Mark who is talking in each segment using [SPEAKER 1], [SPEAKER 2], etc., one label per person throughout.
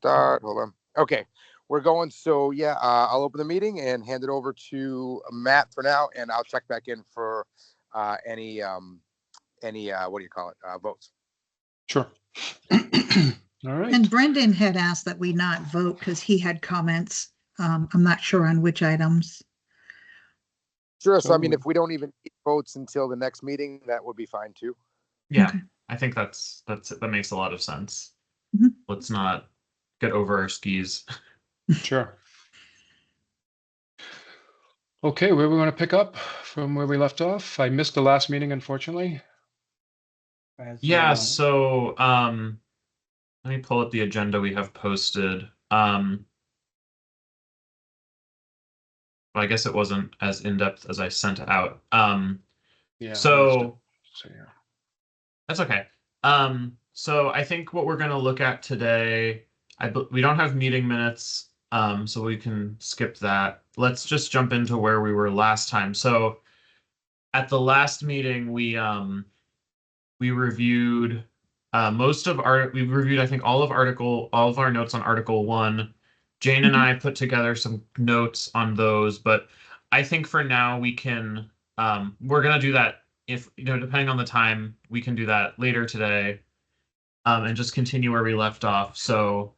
[SPEAKER 1] start. Hold on. Okay, we're going. So yeah, I'll open the meeting and hand it over to Matt for now, and I'll check back in for any what do you call it, votes.
[SPEAKER 2] Sure. All right.
[SPEAKER 3] And Brendan had asked that we not vote because he had comments. I'm not sure on which items.
[SPEAKER 1] Sure. So I mean, if we don't even need votes until the next meeting, that would be fine too.
[SPEAKER 4] Yeah,
[SPEAKER 3] Okay.
[SPEAKER 4] I think that makes a lot of sense.
[SPEAKER 3] Mhm.
[SPEAKER 4] Let's not get over our skis.
[SPEAKER 2] Sure. Okay, where we want to pick up from where we left off? I missed the last meeting, unfortunately.
[SPEAKER 4] Yeah, so let me pull up the agenda we have posted. Well, I guess it wasn't as in-depth as I sent out.
[SPEAKER 2] Yeah.
[SPEAKER 4] So
[SPEAKER 2] yeah.
[SPEAKER 4] that's okay. So I think what we're going to look at today, we don't have meeting minutes, so we can skip that. Let's just jump into where we were last time. So at the last meeting, we reviewed we reviewed, I think, all of our notes on Article 1. Jane and I put together some notes on those, but I think for now we can we're gonna do that, if depending on the time, we can do that later today, and just continue where we left off. So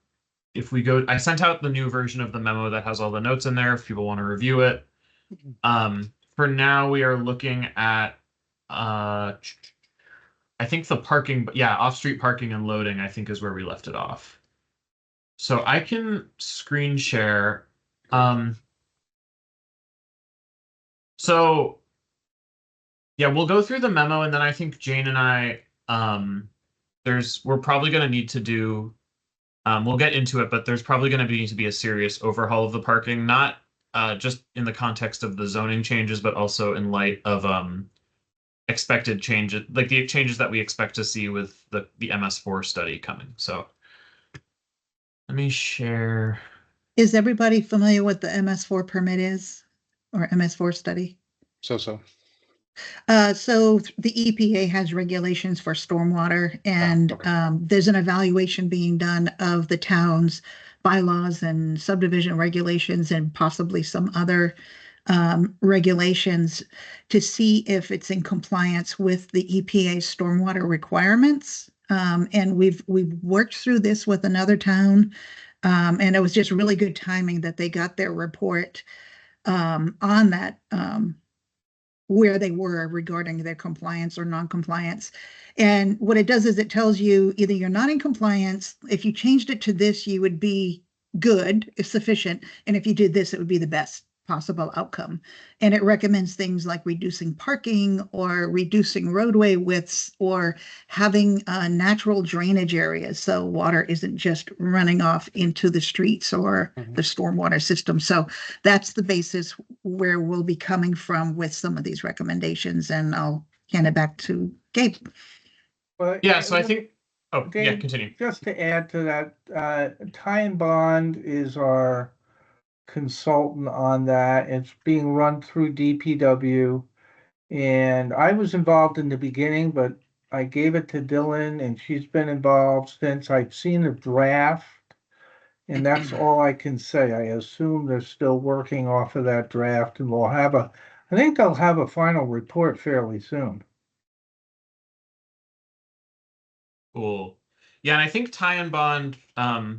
[SPEAKER 4] if we go, I sent out the new version of the memo that has all the notes in there if people want to review it. For now, we are looking at I think the parking, yeah, off-street parking and loading, I think, is where we left it off. So I can screen share. So yeah, we'll go through the memo, and then I think Jane and I, we're probably going to need to do, we'll get into it, but there's probably going to need to be a serious overhaul of the parking, not just in the context of the zoning changes, but also in light of expected changes, like the changes that we expect to see with the MS4 study coming. So let me share.
[SPEAKER 3] Is everybody familiar with the MS4 permit is, or MS4 study?
[SPEAKER 2] So.
[SPEAKER 3] So the EPA has regulations for stormwater, and there's an evaluation being done of the town's bylaws and subdivision regulations and possibly some other regulations to see if it's in compliance with the EPA stormwater requirements. And we've worked through this with another town, and it was just really good timing that they got their report on that, where they were regarding their compliance or non-compliance. And what it does is it tells you either you're not in compliance, if you changed it to this, you would be good, if sufficient, and if you did this, it would be the best possible outcome. And it recommends things like reducing parking or reducing roadway widths or having natural drainage areas so water isn't just running off into the streets or the stormwater system. So that's the basis where we'll be coming from with some of these recommendations, and I'll hand it back to Gabe.
[SPEAKER 5] Well,
[SPEAKER 4] yeah, so I think,
[SPEAKER 5] Dave,
[SPEAKER 4] yeah, continue.
[SPEAKER 5] Just to add to that, Ty and Bond is our consultant on that. It's being run through DPW, and I was involved in the beginning, but I gave it to Dylan, and she's been involved since. I've seen the draft, and that's all I can say. I assume they're still working off of that draft, and I think they'll have a final report fairly soon.
[SPEAKER 4] Cool. Yeah, and I think Ty and Bond,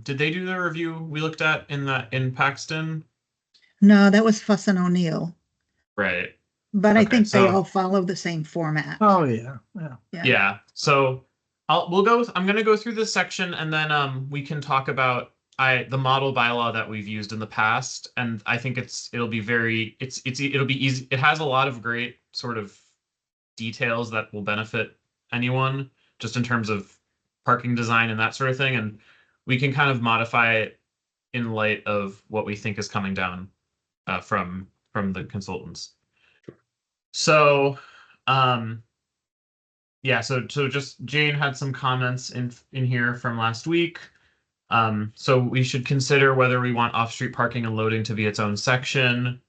[SPEAKER 4] did they do the review we looked at in Paxton?
[SPEAKER 3] No, that was Fuss and O'Neill.
[SPEAKER 4] Right.
[SPEAKER 3] But I think they all follow the same format.
[SPEAKER 5] Oh yeah.
[SPEAKER 4] Yeah. So I'm going to go through this section, and then we can talk about the model bylaw that we've used in the past, and I think it'll be easy. It has a lot of great sort of details that will benefit anyone, just in terms of parking design and that sort of thing, and we can kind of modify it in light of what we think is coming down from the consultants. So yeah, so just Jane had some comments in here from last week. So we should consider whether we want off-street parking and loading to be its own section.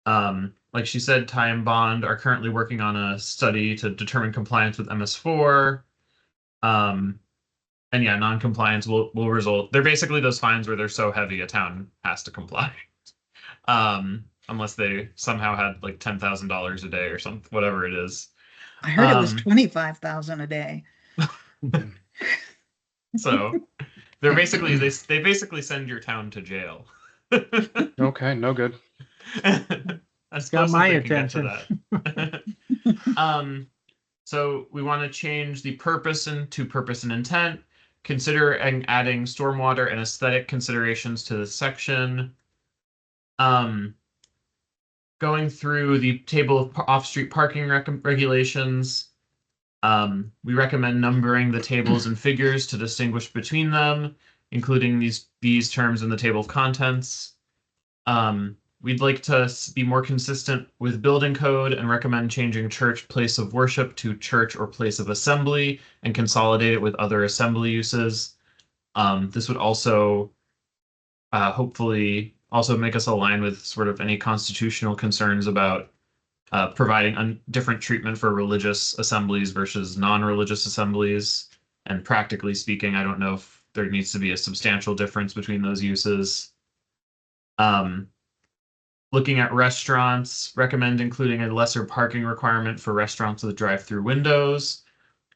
[SPEAKER 4] Like she said, Ty and Bond are currently working on a study to determine compliance with MS4. And yeah, non-compliance will result. They're basically those fines where they're so heavy a town has to comply. Unless they somehow had like $10,000 a day or something, whatever it is.
[SPEAKER 3] I heard it was 25,000 a day.
[SPEAKER 4] So they're basically they basically send your town to jail.
[SPEAKER 2] Okay, no good.
[SPEAKER 4] As
[SPEAKER 5] Got
[SPEAKER 4] close
[SPEAKER 5] my
[SPEAKER 4] as they can get to
[SPEAKER 5] attention.
[SPEAKER 4] that. So we want to change the purpose to purpose and intent. Consider adding stormwater and aesthetic considerations to this section. Going through the table of off-street parking regulations. We recommend numbering the tables and figures to distinguish between them, including these terms in the table of contents. We'd like to be more consistent with building code and recommend changing church place of worship to church or place of assembly and consolidate it with other assembly uses. This would also hopefully also make us align with sort of any constitutional concerns about providing different treatment for religious assemblies versus non-religious assemblies. And practically speaking, I don't know if there needs to be a substantial difference between those uses. Looking at restaurants, recommend including a lesser parking requirement for restaurants with drive-through windows.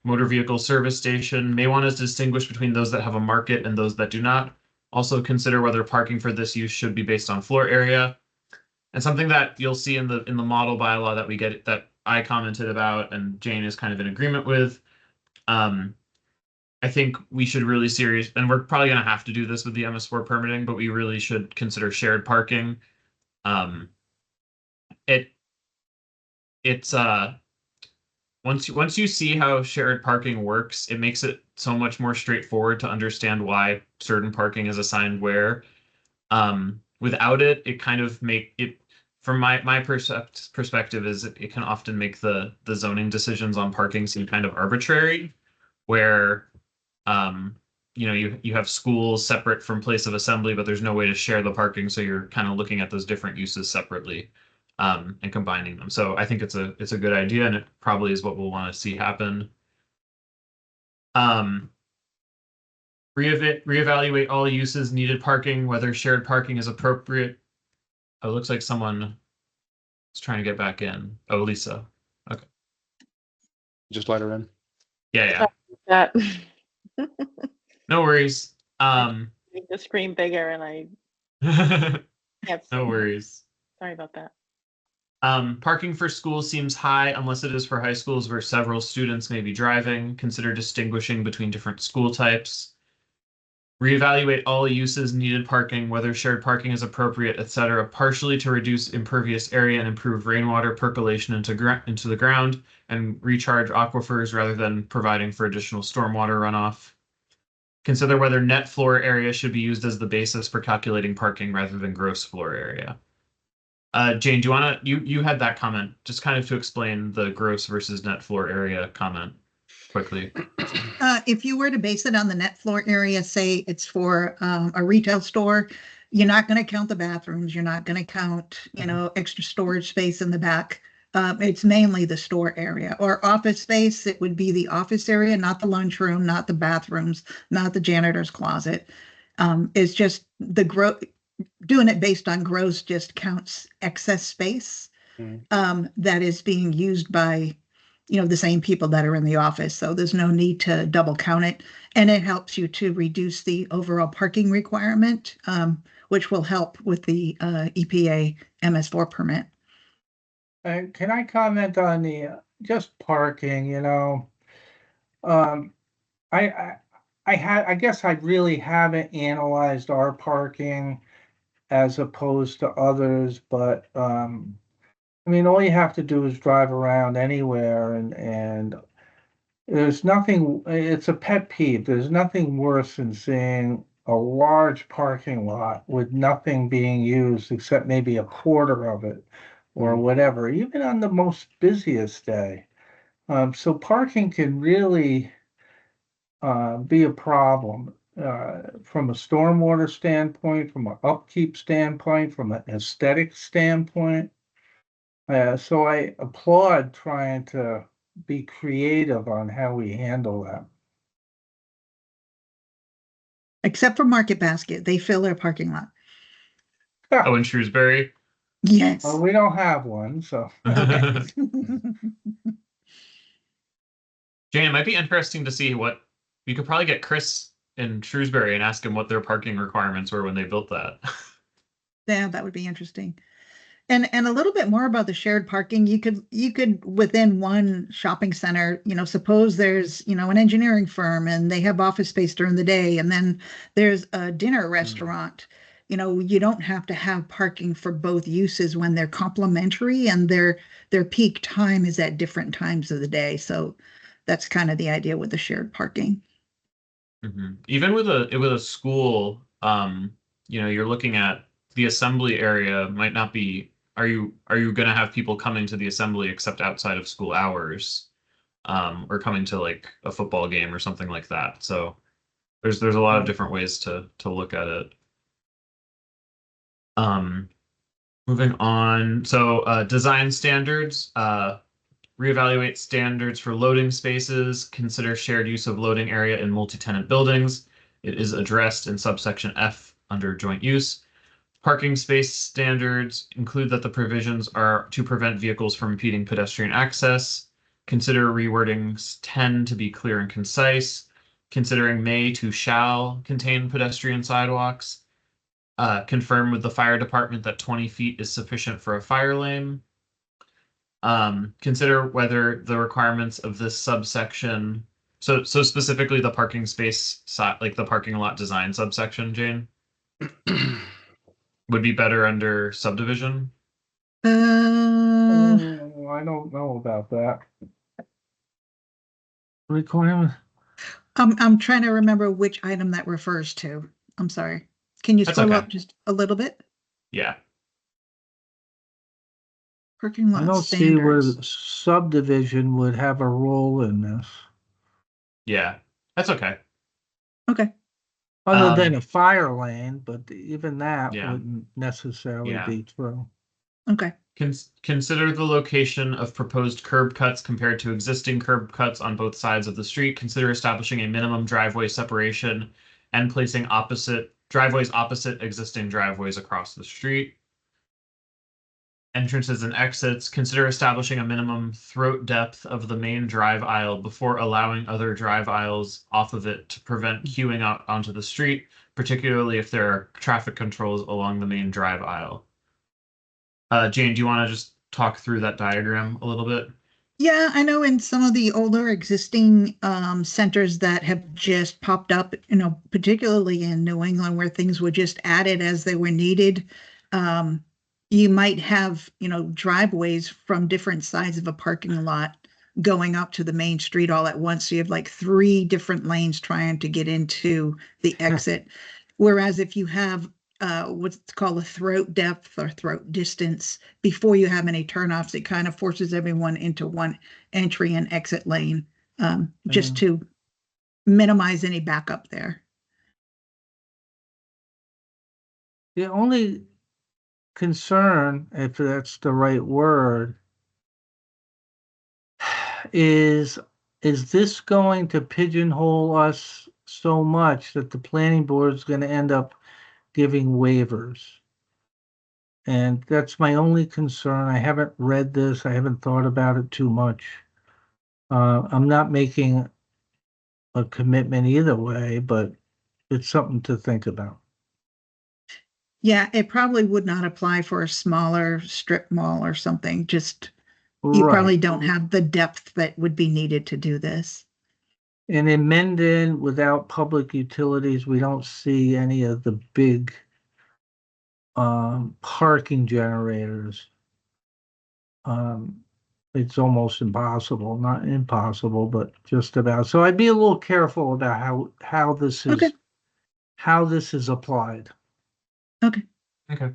[SPEAKER 4] Motor vehicle service station may want to distinguish between those that have a market and those that do not. Also consider whether parking for this use should be based on floor area. And something that you'll see in the model bylaw that I commented about and Jane is kind of in agreement with. I think we should really and we're probably going to have to do this with the MS4 permitting, but we really should consider shared parking. It's once you see how shared parking works, it makes it so much more straightforward to understand why certain parking is assigned where. Without it, it kind of make it, from my perspective, is it can often make the zoning decisions on parking seem kind of arbitrary, where you have schools separate from place of assembly, but there's no way to share the parking, so you're kind of looking at those different uses separately and combining them. So I think it's a good idea, and it probably is what we'll want to see happen. Reevaluate all uses needed parking, whether shared parking is appropriate. Oh, it looks like someone is trying to get back in. Oh, Lisa. Okay.
[SPEAKER 2] Just let her in.
[SPEAKER 4] Yeah.
[SPEAKER 6] That
[SPEAKER 4] No worries.
[SPEAKER 6] make the screen bigger and I can't see.
[SPEAKER 4] No worries.
[SPEAKER 6] Sorry about that.
[SPEAKER 4] Parking for schools seems high unless it is for high schools where several students may be driving. Consider distinguishing between different school types. Reevaluate all uses needed parking, whether shared parking is appropriate, etc., partially to reduce impervious area and improve rainwater percolation into the ground and recharge aquifers rather than providing for additional stormwater runoff. Consider whether net floor area should be used as the basis for calculating parking rather than gross floor area. Jane, do you want to, you had that comment, just kind of to explain the gross versus net floor area comment quickly.
[SPEAKER 3] If you were to base it on the net floor area, say it's for a retail store, you're not going to count the bathrooms. You're not going to count, extra storage space in the back. It's mainly the store area. Or office space, it would be the office area, not the lunchroom, not the bathrooms, not the janitor's closet. It's just doing it based on gross just counts excess space that is being used by the same people that are in the office. So there's no need to double count it. And it helps you to reduce the overall parking requirement, which will help with the EPA MS4 permit.
[SPEAKER 5] Can I comment on the just parking? I guess I really haven't analyzed our parking as opposed to others, but all you have to do is drive around anywhere and there's nothing, it's a pet peeve. There's nothing worse than seeing a large parking lot with nothing being used except maybe a quarter of it or whatever, even on the most busiest day. So parking can really be a problem from a stormwater standpoint, from an upkeep standpoint, from an aesthetic standpoint. So I applaud trying to be creative on how we handle that.
[SPEAKER 3] Except for Market Basket, they fill their parking lot.
[SPEAKER 4] Oh, in Shrewsbury.
[SPEAKER 3] Yes.
[SPEAKER 5] Well, we don't have one, so.
[SPEAKER 3] Okay.
[SPEAKER 4] Jane, it might be interesting to see what you could probably get Chris in Shrewsbury and ask him what their parking requirements were when they built that.
[SPEAKER 3] Yeah, that would be interesting. And a little bit more about the shared parking. You could within one shopping center, suppose there's, an engineering firm and they have office space during the day, and then there's a dinner restaurant. You don't have to have parking for both uses when they're complementary and their peak time is at different times of the day. So that's kind of the idea with the shared parking.
[SPEAKER 4] Even with a school, you're looking at the assembly area might not be. Are you going to have people coming to the assembly except outside of school hours, or coming to like a football game or something like that? So there's a lot of different ways to look at it. Moving on. So design standards. Reevaluate standards for loading spaces. Consider shared use of loading area in multi-tenant buildings. It is addressed in subsection F under joint use. Parking space standards include that the provisions are to prevent vehicles from impeding pedestrian access. Consider rewordings 10 to be clear and concise. Considering may to shall contain pedestrian sidewalks. Confirm with the fire department that 20 feet is sufficient for a fire lane. Consider whether the requirements of this subsection, so specifically the parking space, like the parking lot design subsection, Jane, would be better under subdivision.
[SPEAKER 5] Oh, I don't know about that. Requirement.
[SPEAKER 3] I'm trying to remember which item that refers to. I'm sorry. Can you
[SPEAKER 4] That's
[SPEAKER 3] scroll
[SPEAKER 4] okay.
[SPEAKER 3] up just a little bit?
[SPEAKER 4] Yeah.
[SPEAKER 3] Parking
[SPEAKER 5] I
[SPEAKER 3] lot
[SPEAKER 5] don't see where
[SPEAKER 3] standards.
[SPEAKER 5] subdivision would have a role in this,
[SPEAKER 4] Yeah. That's okay.
[SPEAKER 3] Okay.
[SPEAKER 5] other than a fire lane, but even that
[SPEAKER 4] Yeah.
[SPEAKER 5] wouldn't necessarily
[SPEAKER 4] Yeah.
[SPEAKER 5] be true.
[SPEAKER 3] Okay.
[SPEAKER 4] Consider the location of proposed curb cuts compared to existing curb cuts on both sides of the street. Consider establishing a minimum driveway separation and placing driveways opposite existing driveways across the street. Entrances and exits. Consider establishing a minimum throat depth of the main drive aisle before allowing other drive aisles off of it to prevent queuing out onto the street, particularly if there are traffic controls along the main drive aisle. Jane, do you want to just talk through that diagram a little bit?
[SPEAKER 3] Yeah, I know in some of the older existing centers that have just popped up, particularly in New England where things were just added as they were needed. You might have, driveways from different sides of a parking lot going up to the main street all at once. So you have like 3 different lanes trying to get into the exit. Whereas if you have what's called a throat depth or throat distance before you have any turnoffs, it kind of forces everyone into one entry and exit lane, just to minimize any backup there.
[SPEAKER 5] The only concern, if that's the right word, is this going to pigeonhole us so much that the planning board is going to end up giving waivers? And that's my only concern. I haven't read this. I haven't thought about it too much. I'm not making a commitment either way, but it's something to think about.
[SPEAKER 3] Yeah, it probably would not apply for a smaller strip mall or something. Just you
[SPEAKER 5] Right.
[SPEAKER 3] probably don't have the depth that would be needed to do this.
[SPEAKER 5] And in Mendon, without public utilities, we don't see any of the big parking generators. It's almost impossible, not impossible, but just about. So I'd be a little careful about how this is
[SPEAKER 3] Okay.
[SPEAKER 5] how this is applied.
[SPEAKER 3] Okay.
[SPEAKER 4] Okay.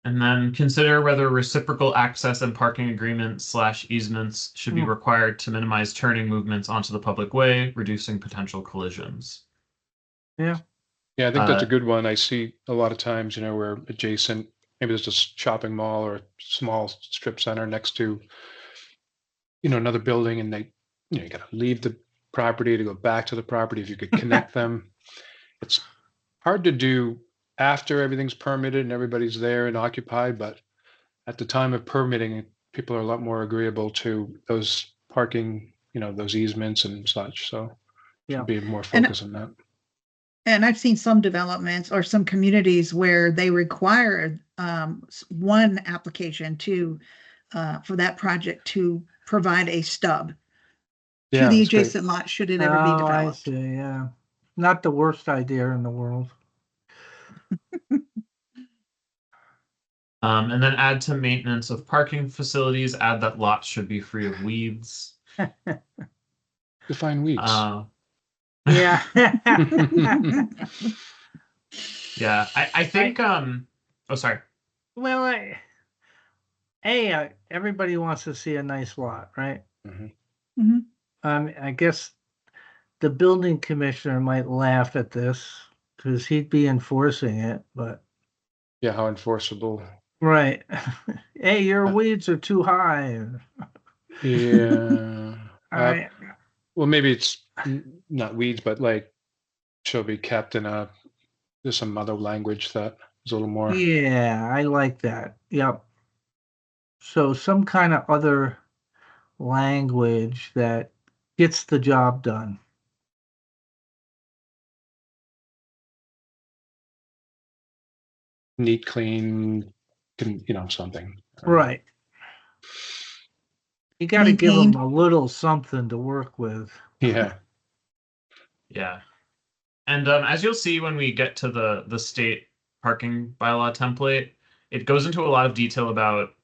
[SPEAKER 4] And then consider whether reciprocal access and parking agreements / easements should be required to minimize turning movements onto the public way, reducing potential collisions.
[SPEAKER 5] Yeah.
[SPEAKER 2] Yeah, I think that's a good one. I see a lot of times, where adjacent, maybe there's a shopping mall or a small strip center next to, another building, and they, you got to leave the property to go back to the property, if you could connect them. It's hard to do after everything's permitted and everybody's there and occupied, but at the time of permitting, people are a lot more agreeable to those parking, those easements and such. So
[SPEAKER 5] Yeah.
[SPEAKER 2] should be more
[SPEAKER 3] And-
[SPEAKER 2] focus on that.
[SPEAKER 3] And I've seen some developments or some communities where they require one application for that project to provide a stub
[SPEAKER 2] Yeah,
[SPEAKER 3] to the
[SPEAKER 2] that's great.
[SPEAKER 3] adjacent lot should it ever be
[SPEAKER 5] I
[SPEAKER 3] developed.
[SPEAKER 5] see, yeah. Not the worst idea in the world.
[SPEAKER 4] And then add to maintenance of parking facilities, add that lots should be free of weeds.
[SPEAKER 2] Define weeds.
[SPEAKER 5] Yeah.
[SPEAKER 4] Yeah, I think oh sorry.
[SPEAKER 5] Well, everybody wants to see a nice lot, right?
[SPEAKER 2] Mhm.
[SPEAKER 5] I guess the building commissioner might laugh at this because he'd be enforcing it, but
[SPEAKER 2] Yeah, how enforceable.
[SPEAKER 5] right. Hey, your weeds are too high.
[SPEAKER 2] Yeah.
[SPEAKER 5] I
[SPEAKER 2] Well, maybe it's not weeds, but like shall be kept in there's some other language that is a little more.
[SPEAKER 5] yeah, I like that. Yep. So some kind of other language that gets the job done.
[SPEAKER 2] Neat, clean, something.
[SPEAKER 5] Right. You got to give
[SPEAKER 3] Maintained.
[SPEAKER 5] them a little something to work with.
[SPEAKER 2] Yeah.
[SPEAKER 4] Yeah. And as you'll see when we get to the state parking bylaw template, it goes into a lot of detail about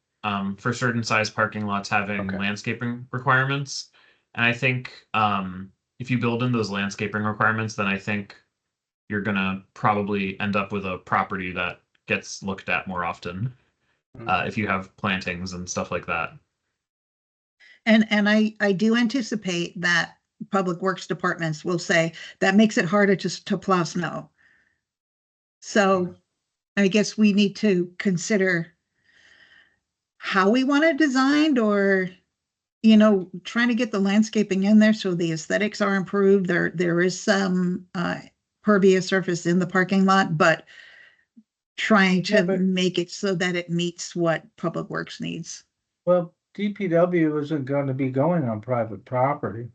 [SPEAKER 4] for certain size parking lots having
[SPEAKER 2] Okay.
[SPEAKER 4] landscaping requirements. And I think if you build in those landscaping requirements, then I think you're gonna probably end up with a property that gets looked at more often if you have plantings and stuff like that.
[SPEAKER 3] And I do anticipate that public works departments will say that makes it harder to plow snow. So I guess we need to consider how we want it designed, or trying to get the landscaping in there so the aesthetics are improved. There is some pervious surface in the parking lot, but trying to make it so that it meets what public works needs.
[SPEAKER 5] Well, DPW isn't going to be going on private property.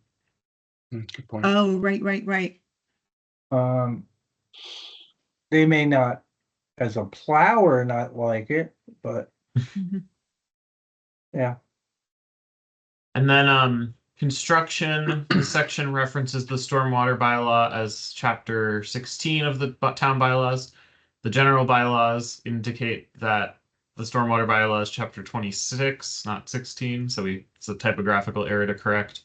[SPEAKER 2] Good point.
[SPEAKER 3] Oh, right.
[SPEAKER 5] They may not, as a plower, not like it, but yeah.
[SPEAKER 4] And then construction, this section references the stormwater bylaw as chapter 16 of the town bylaws. The general bylaws indicate that the stormwater bylaw is chapter 26, not 16. So it's a typographical error to correct.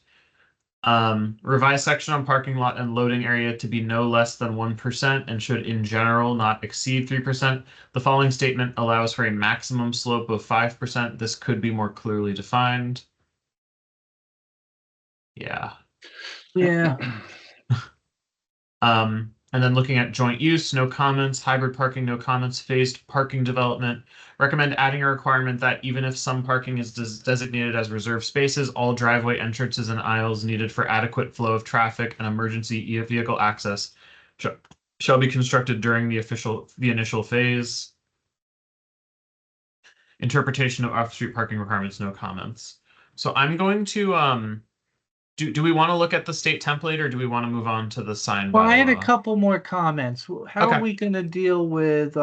[SPEAKER 4] Revised section on parking lot and loading area to be no less than 1% and should in general not exceed 3%. The following statement allows for a maximum slope of 5%. This could be more clearly defined. Yeah. And then looking at joint use, no comments, hybrid parking, no comments, phased parking development. Recommend adding a requirement that even if some parking is designated as reserved spaces, all driveway entrances and aisles needed for adequate flow of traffic and emergency vehicle access shall be constructed during the initial phase. Interpretation of off-street parking requirements, no comments. So I'm going to do we want to look at the state template, or do we want to move on to the sign bylaw?
[SPEAKER 5] Well, I had a couple more comments. How
[SPEAKER 4] Okay.
[SPEAKER 5] are we going to deal with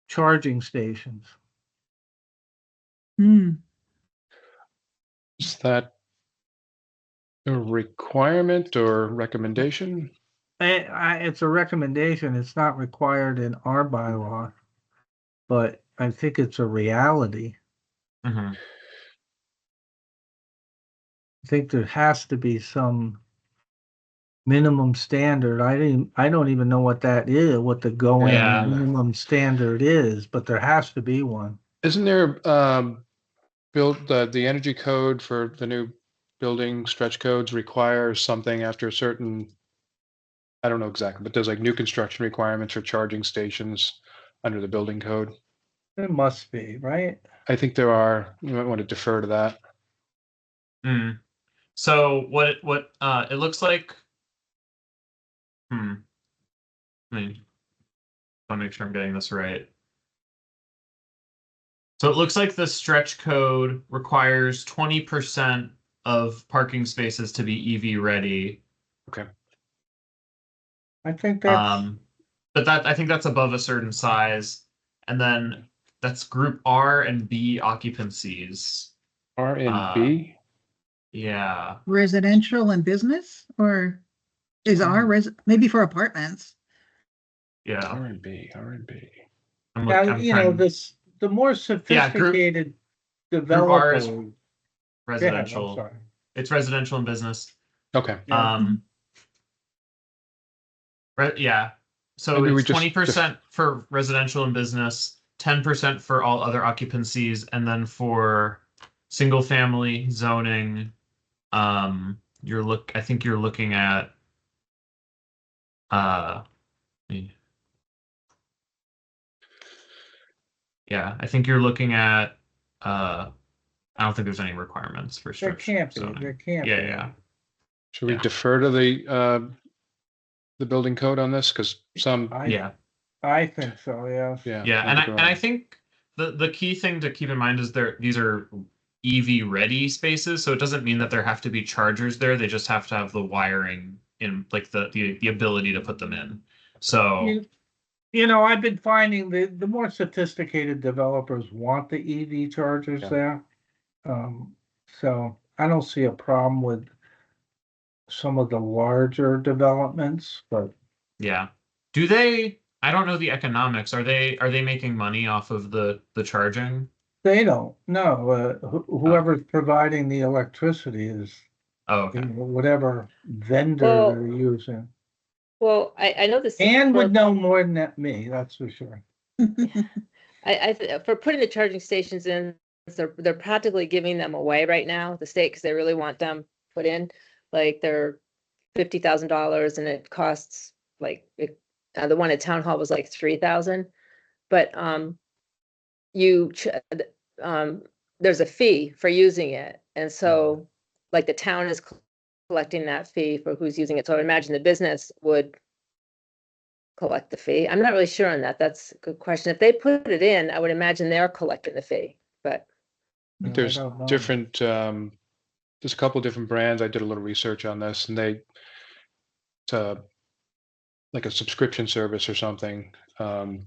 [SPEAKER 5] charging stations?
[SPEAKER 2] Is that a requirement or recommendation?
[SPEAKER 5] It's a recommendation. It's not required in our bylaw, but I think it's a reality.
[SPEAKER 4] Mm-hmm.
[SPEAKER 5] I think there has to be some minimum standard. I don't even know what that is, what the going minimum standard is, but there has to be one.
[SPEAKER 2] Isn't there built the energy code for the new building stretch codes requires something after a certain, I don't know exactly, but there's like new construction requirements for charging stations under the building code.
[SPEAKER 5] There must be, right?
[SPEAKER 2] I think there are. You might want to defer to that.
[SPEAKER 4] So what it looks like. I mean, I want to make sure I'm getting this right. So it looks like the stretch code requires 20% of parking spaces to be EV ready.
[SPEAKER 2] Okay.
[SPEAKER 5] I think that's,
[SPEAKER 4] But I think that's above a certain size. And then that's group R and B occupancies.
[SPEAKER 2] R and B?
[SPEAKER 4] Yeah.
[SPEAKER 3] Residential and business, or is maybe for apartments?
[SPEAKER 4] Yeah.
[SPEAKER 2] R and B.
[SPEAKER 4] I'm
[SPEAKER 5] now,
[SPEAKER 4] I'm
[SPEAKER 5] you know,
[SPEAKER 4] trying.
[SPEAKER 5] the more sophisticated
[SPEAKER 4] Group R is
[SPEAKER 5] developers.
[SPEAKER 4] residential.
[SPEAKER 5] I'm sorry.
[SPEAKER 4] It's residential and business.
[SPEAKER 2] Okay.
[SPEAKER 5] Yeah.
[SPEAKER 4] Yeah. So
[SPEAKER 2] Maybe we
[SPEAKER 4] it's
[SPEAKER 2] just
[SPEAKER 4] 20% for residential and business, 10% for all other occupancies, and then for single family zoning, I think you're looking at yeah, I think you're looking at I don't think there's any requirements for
[SPEAKER 5] There
[SPEAKER 4] stretch
[SPEAKER 5] can't be.
[SPEAKER 4] zoning.
[SPEAKER 5] There can't be.
[SPEAKER 4] Yeah.
[SPEAKER 2] Should we
[SPEAKER 4] Yeah.
[SPEAKER 2] defer to the building code on this? Because some,
[SPEAKER 5] I think so. Yes.
[SPEAKER 2] yeah.
[SPEAKER 4] And I think the key thing to keep in mind is these are EV ready spaces, so it doesn't mean that there have to be chargers there. They just have to have the wiring in, like the ability to put them in. So
[SPEAKER 5] you know, I've been finding the more sophisticated developers want the EV chargers there. So I don't see a problem with some of the larger developments, but
[SPEAKER 4] yeah. Do they, I don't know the economics. Are they making money off of the charging?
[SPEAKER 5] they don't. No, whoever's providing the electricity is
[SPEAKER 4] Okay.
[SPEAKER 5] whatever vendor
[SPEAKER 7] Well,
[SPEAKER 5] they're using.
[SPEAKER 7] Well, I know this.
[SPEAKER 5] Anne would know more than me, that's for sure.
[SPEAKER 7] For putting the charging stations in, they're practically giving them away right now, the state, because they really want them put in. Like they're $50,000 and it costs like the one at town hall was like 3,000. But there's a fee for using it, and so like the town is collecting that fee for who's using it. So I would imagine the business would collect the fee. I'm not really sure on that. That's a good question. If they put it in, I would imagine they're collecting the fee, but
[SPEAKER 2] I think
[SPEAKER 5] I
[SPEAKER 2] there's
[SPEAKER 5] don't know.
[SPEAKER 2] different, there's a couple different brands. I did a little research on this, and it's like a subscription service or something. And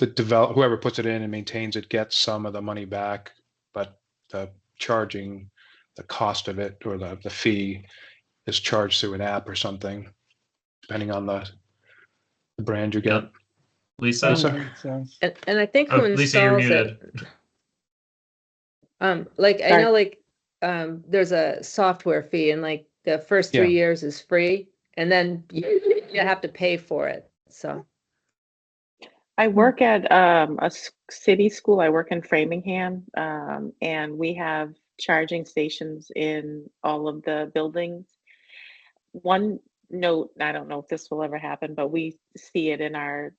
[SPEAKER 2] whoever puts it in and maintains it gets some of the money back, but the cost of it, or the fee, is charged through an app or something, depending on the brand you get.
[SPEAKER 4] Lisa?
[SPEAKER 5] That makes sense.
[SPEAKER 7] and I think who
[SPEAKER 4] Lisa, you're
[SPEAKER 7] installs it. Like I
[SPEAKER 6] Sorry.
[SPEAKER 7] know, like there's a software fee, and like the first 3 years is free, and then you have to pay for it. So
[SPEAKER 6] I work at a city school. I work in Framingham, and we have charging stations in all of the buildings. One note, I don't know if this will ever happen, but we see it in our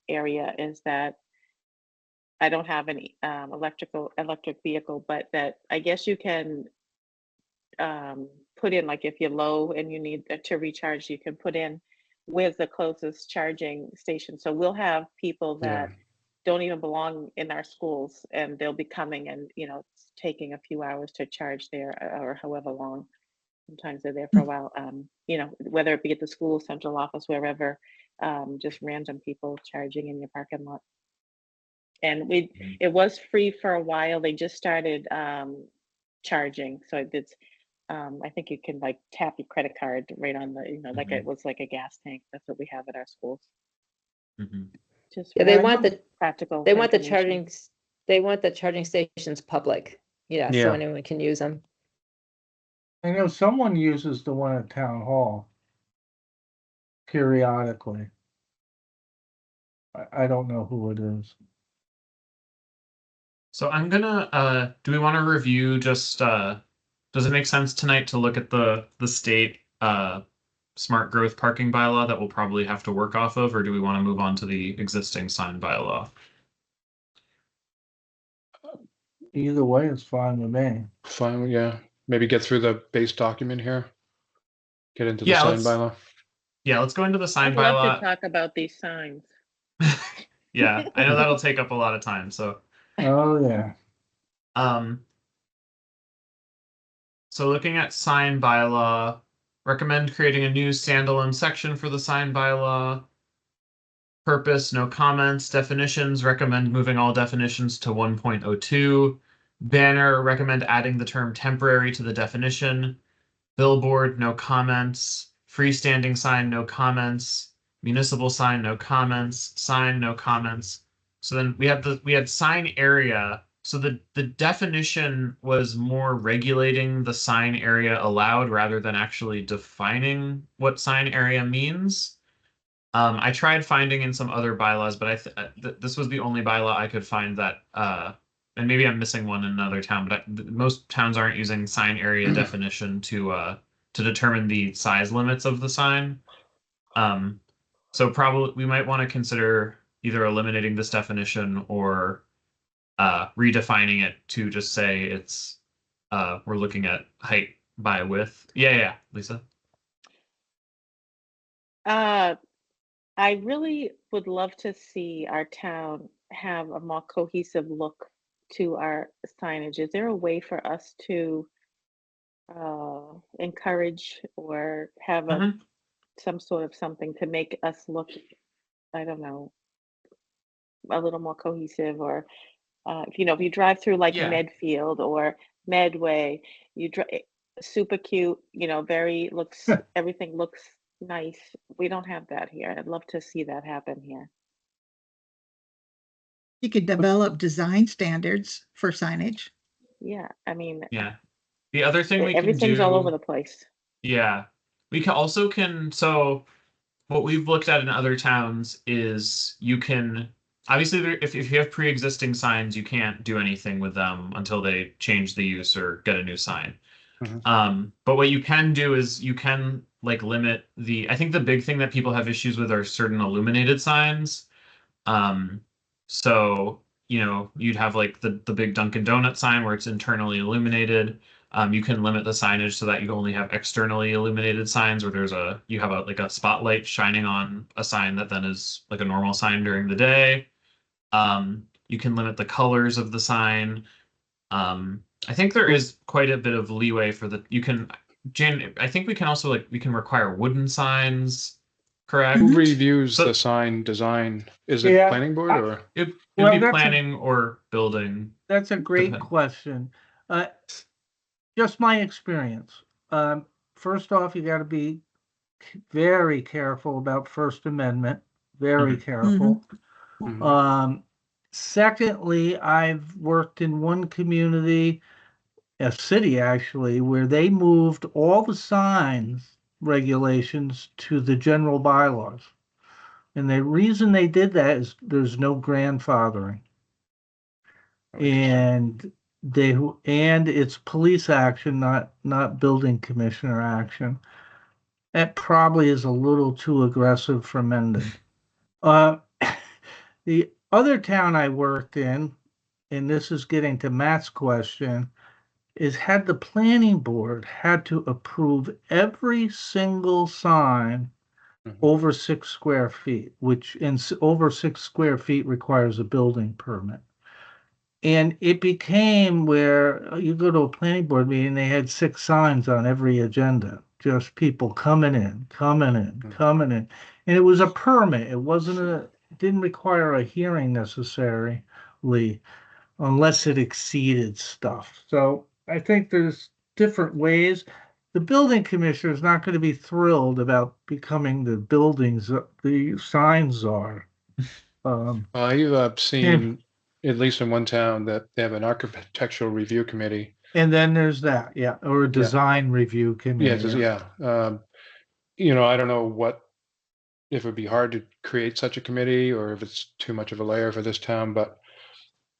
[SPEAKER 6] area, is that I don't have any electric vehicle, but that I guess you can put in, like if you're low and you need to recharge, you can put in with the closest charging station. So we'll have people that don't even belong in our schools, and they'll be coming and, you know, it's taking a few hours to charge there, or however long. Sometimes they're there for a while, you know, whether it be at the school, central office, wherever, just random people charging in your parking lot. And it was free for a while. They just started charging. So it's, I think you can like tap your credit card right on the, you know, like it was like a gas tank. That's what we have at our schools. Just
[SPEAKER 7] yeah, they want the
[SPEAKER 6] practical.
[SPEAKER 7] They want the
[SPEAKER 6] information.
[SPEAKER 7] charging stations public. Yeah, so anyone can use them.
[SPEAKER 5] I know someone uses the one at town hall periodically. I don't know who it is.
[SPEAKER 4] So I'm gonna do we want to review just does it make sense tonight to look at the state smart growth parking bylaw that we'll probably have to work off of, or do we want to move on to the existing sign bylaw?
[SPEAKER 5] Either way, it's fine with me.
[SPEAKER 2] Fine, yeah. maybe get through the base document here? Get into the
[SPEAKER 4] Yeah,
[SPEAKER 2] sign
[SPEAKER 4] let's
[SPEAKER 2] bylaw?
[SPEAKER 4] yeah, let's go into the sign
[SPEAKER 6] I'd love
[SPEAKER 4] bylaw.
[SPEAKER 6] to talk about these signs.
[SPEAKER 4] Yeah, I know that'll take up a lot of time. So,
[SPEAKER 5] Oh, yeah.
[SPEAKER 4] um, so looking at sign bylaw, recommend creating a new standalone section for the sign bylaw. Purpose, no comments. Definitions, recommend moving all definitions to 1.02. Banner, recommend adding the term temporary to the definition. Billboard, no comments. Freestanding sign, no comments. Municipal sign, no comments. Sign, no comments. So then we had sign area. So the definition was more regulating the sign area allowed rather than actually defining what sign area means. I tried finding in some other bylaws, but this was the only bylaw I could find that, and maybe I'm missing one in another town, but most towns aren't using sign area definition to determine the size limits of the sign. So probably we might want to consider either eliminating this definition or redefining it to just say it's we're looking at height by width. Yeah, Lisa.
[SPEAKER 6] I really would love to see our town have a more cohesive look to our signage. Is there a way for us to encourage or have some sort of something to make us look, I don't know, a little more cohesive? Or if you drive through like
[SPEAKER 4] Yeah.
[SPEAKER 6] Medfield or Medway, you drive super cute, very looks, everything looks nice. We don't have that here. I'd love to see that happen here.
[SPEAKER 3] You could develop design standards for signage.
[SPEAKER 6] Yeah, I mean,
[SPEAKER 4] Yeah. The other thing we can
[SPEAKER 6] everything's
[SPEAKER 4] do,
[SPEAKER 6] all over the place.
[SPEAKER 4] yeah, we can also so what we've looked at in other towns is you can obviously if you have pre-existing signs, you can't do anything with them until they change the use or get a new sign. But what you can do is you can like limit I think the big thing that people have issues with are certain illuminated signs. So you'd have like the big Dunkin' Donut sign where it's internally illuminated. You can limit the signage so that you only have externally illuminated signs where you have like a spotlight shining on a sign that then is like a normal sign during the day. You can limit the colors of the sign. I think there is quite a bit of leeway for Jane, I think we can also we can require wooden signs, correct?
[SPEAKER 2] Who reviews
[SPEAKER 4] So-
[SPEAKER 2] the sign design? Is it
[SPEAKER 5] Yeah,
[SPEAKER 2] planning board or?
[SPEAKER 4] It'd
[SPEAKER 5] Well,
[SPEAKER 4] be
[SPEAKER 5] that's
[SPEAKER 4] planning or building.
[SPEAKER 5] That's a great
[SPEAKER 4] Depend-
[SPEAKER 5] question. Just my experience. First off, you got to be very careful about First Amendment. Very careful. Secondly, I've worked in one community, a city actually, where they moved all the signs regulations to the general bylaws. And the reason they did that is there's no grandfathering. And it's police action, not building commissioner action. That probably is a little too aggressive for Mendon. The other town I worked in, and this is getting to Matt's question, is had the planning board had to approve every single sign over 6 square feet, which over 6 square feet requires a building permit. And it became where you go to a planning board meeting, they had 6 signs on every agenda, just people coming in. And it was a permit. It didn't require a hearing necessarily, unless it exceeded stuff. So I think there's different ways. The building commissioner is not going to be thrilled about becoming the buildings the signs are.
[SPEAKER 2] I've seen, at least in one town, that they have an architectural review committee.
[SPEAKER 5] And then there's that, or a design review committee.
[SPEAKER 2] I don't know if it would be hard to create such a committee or if it's too much of a layer for this town, but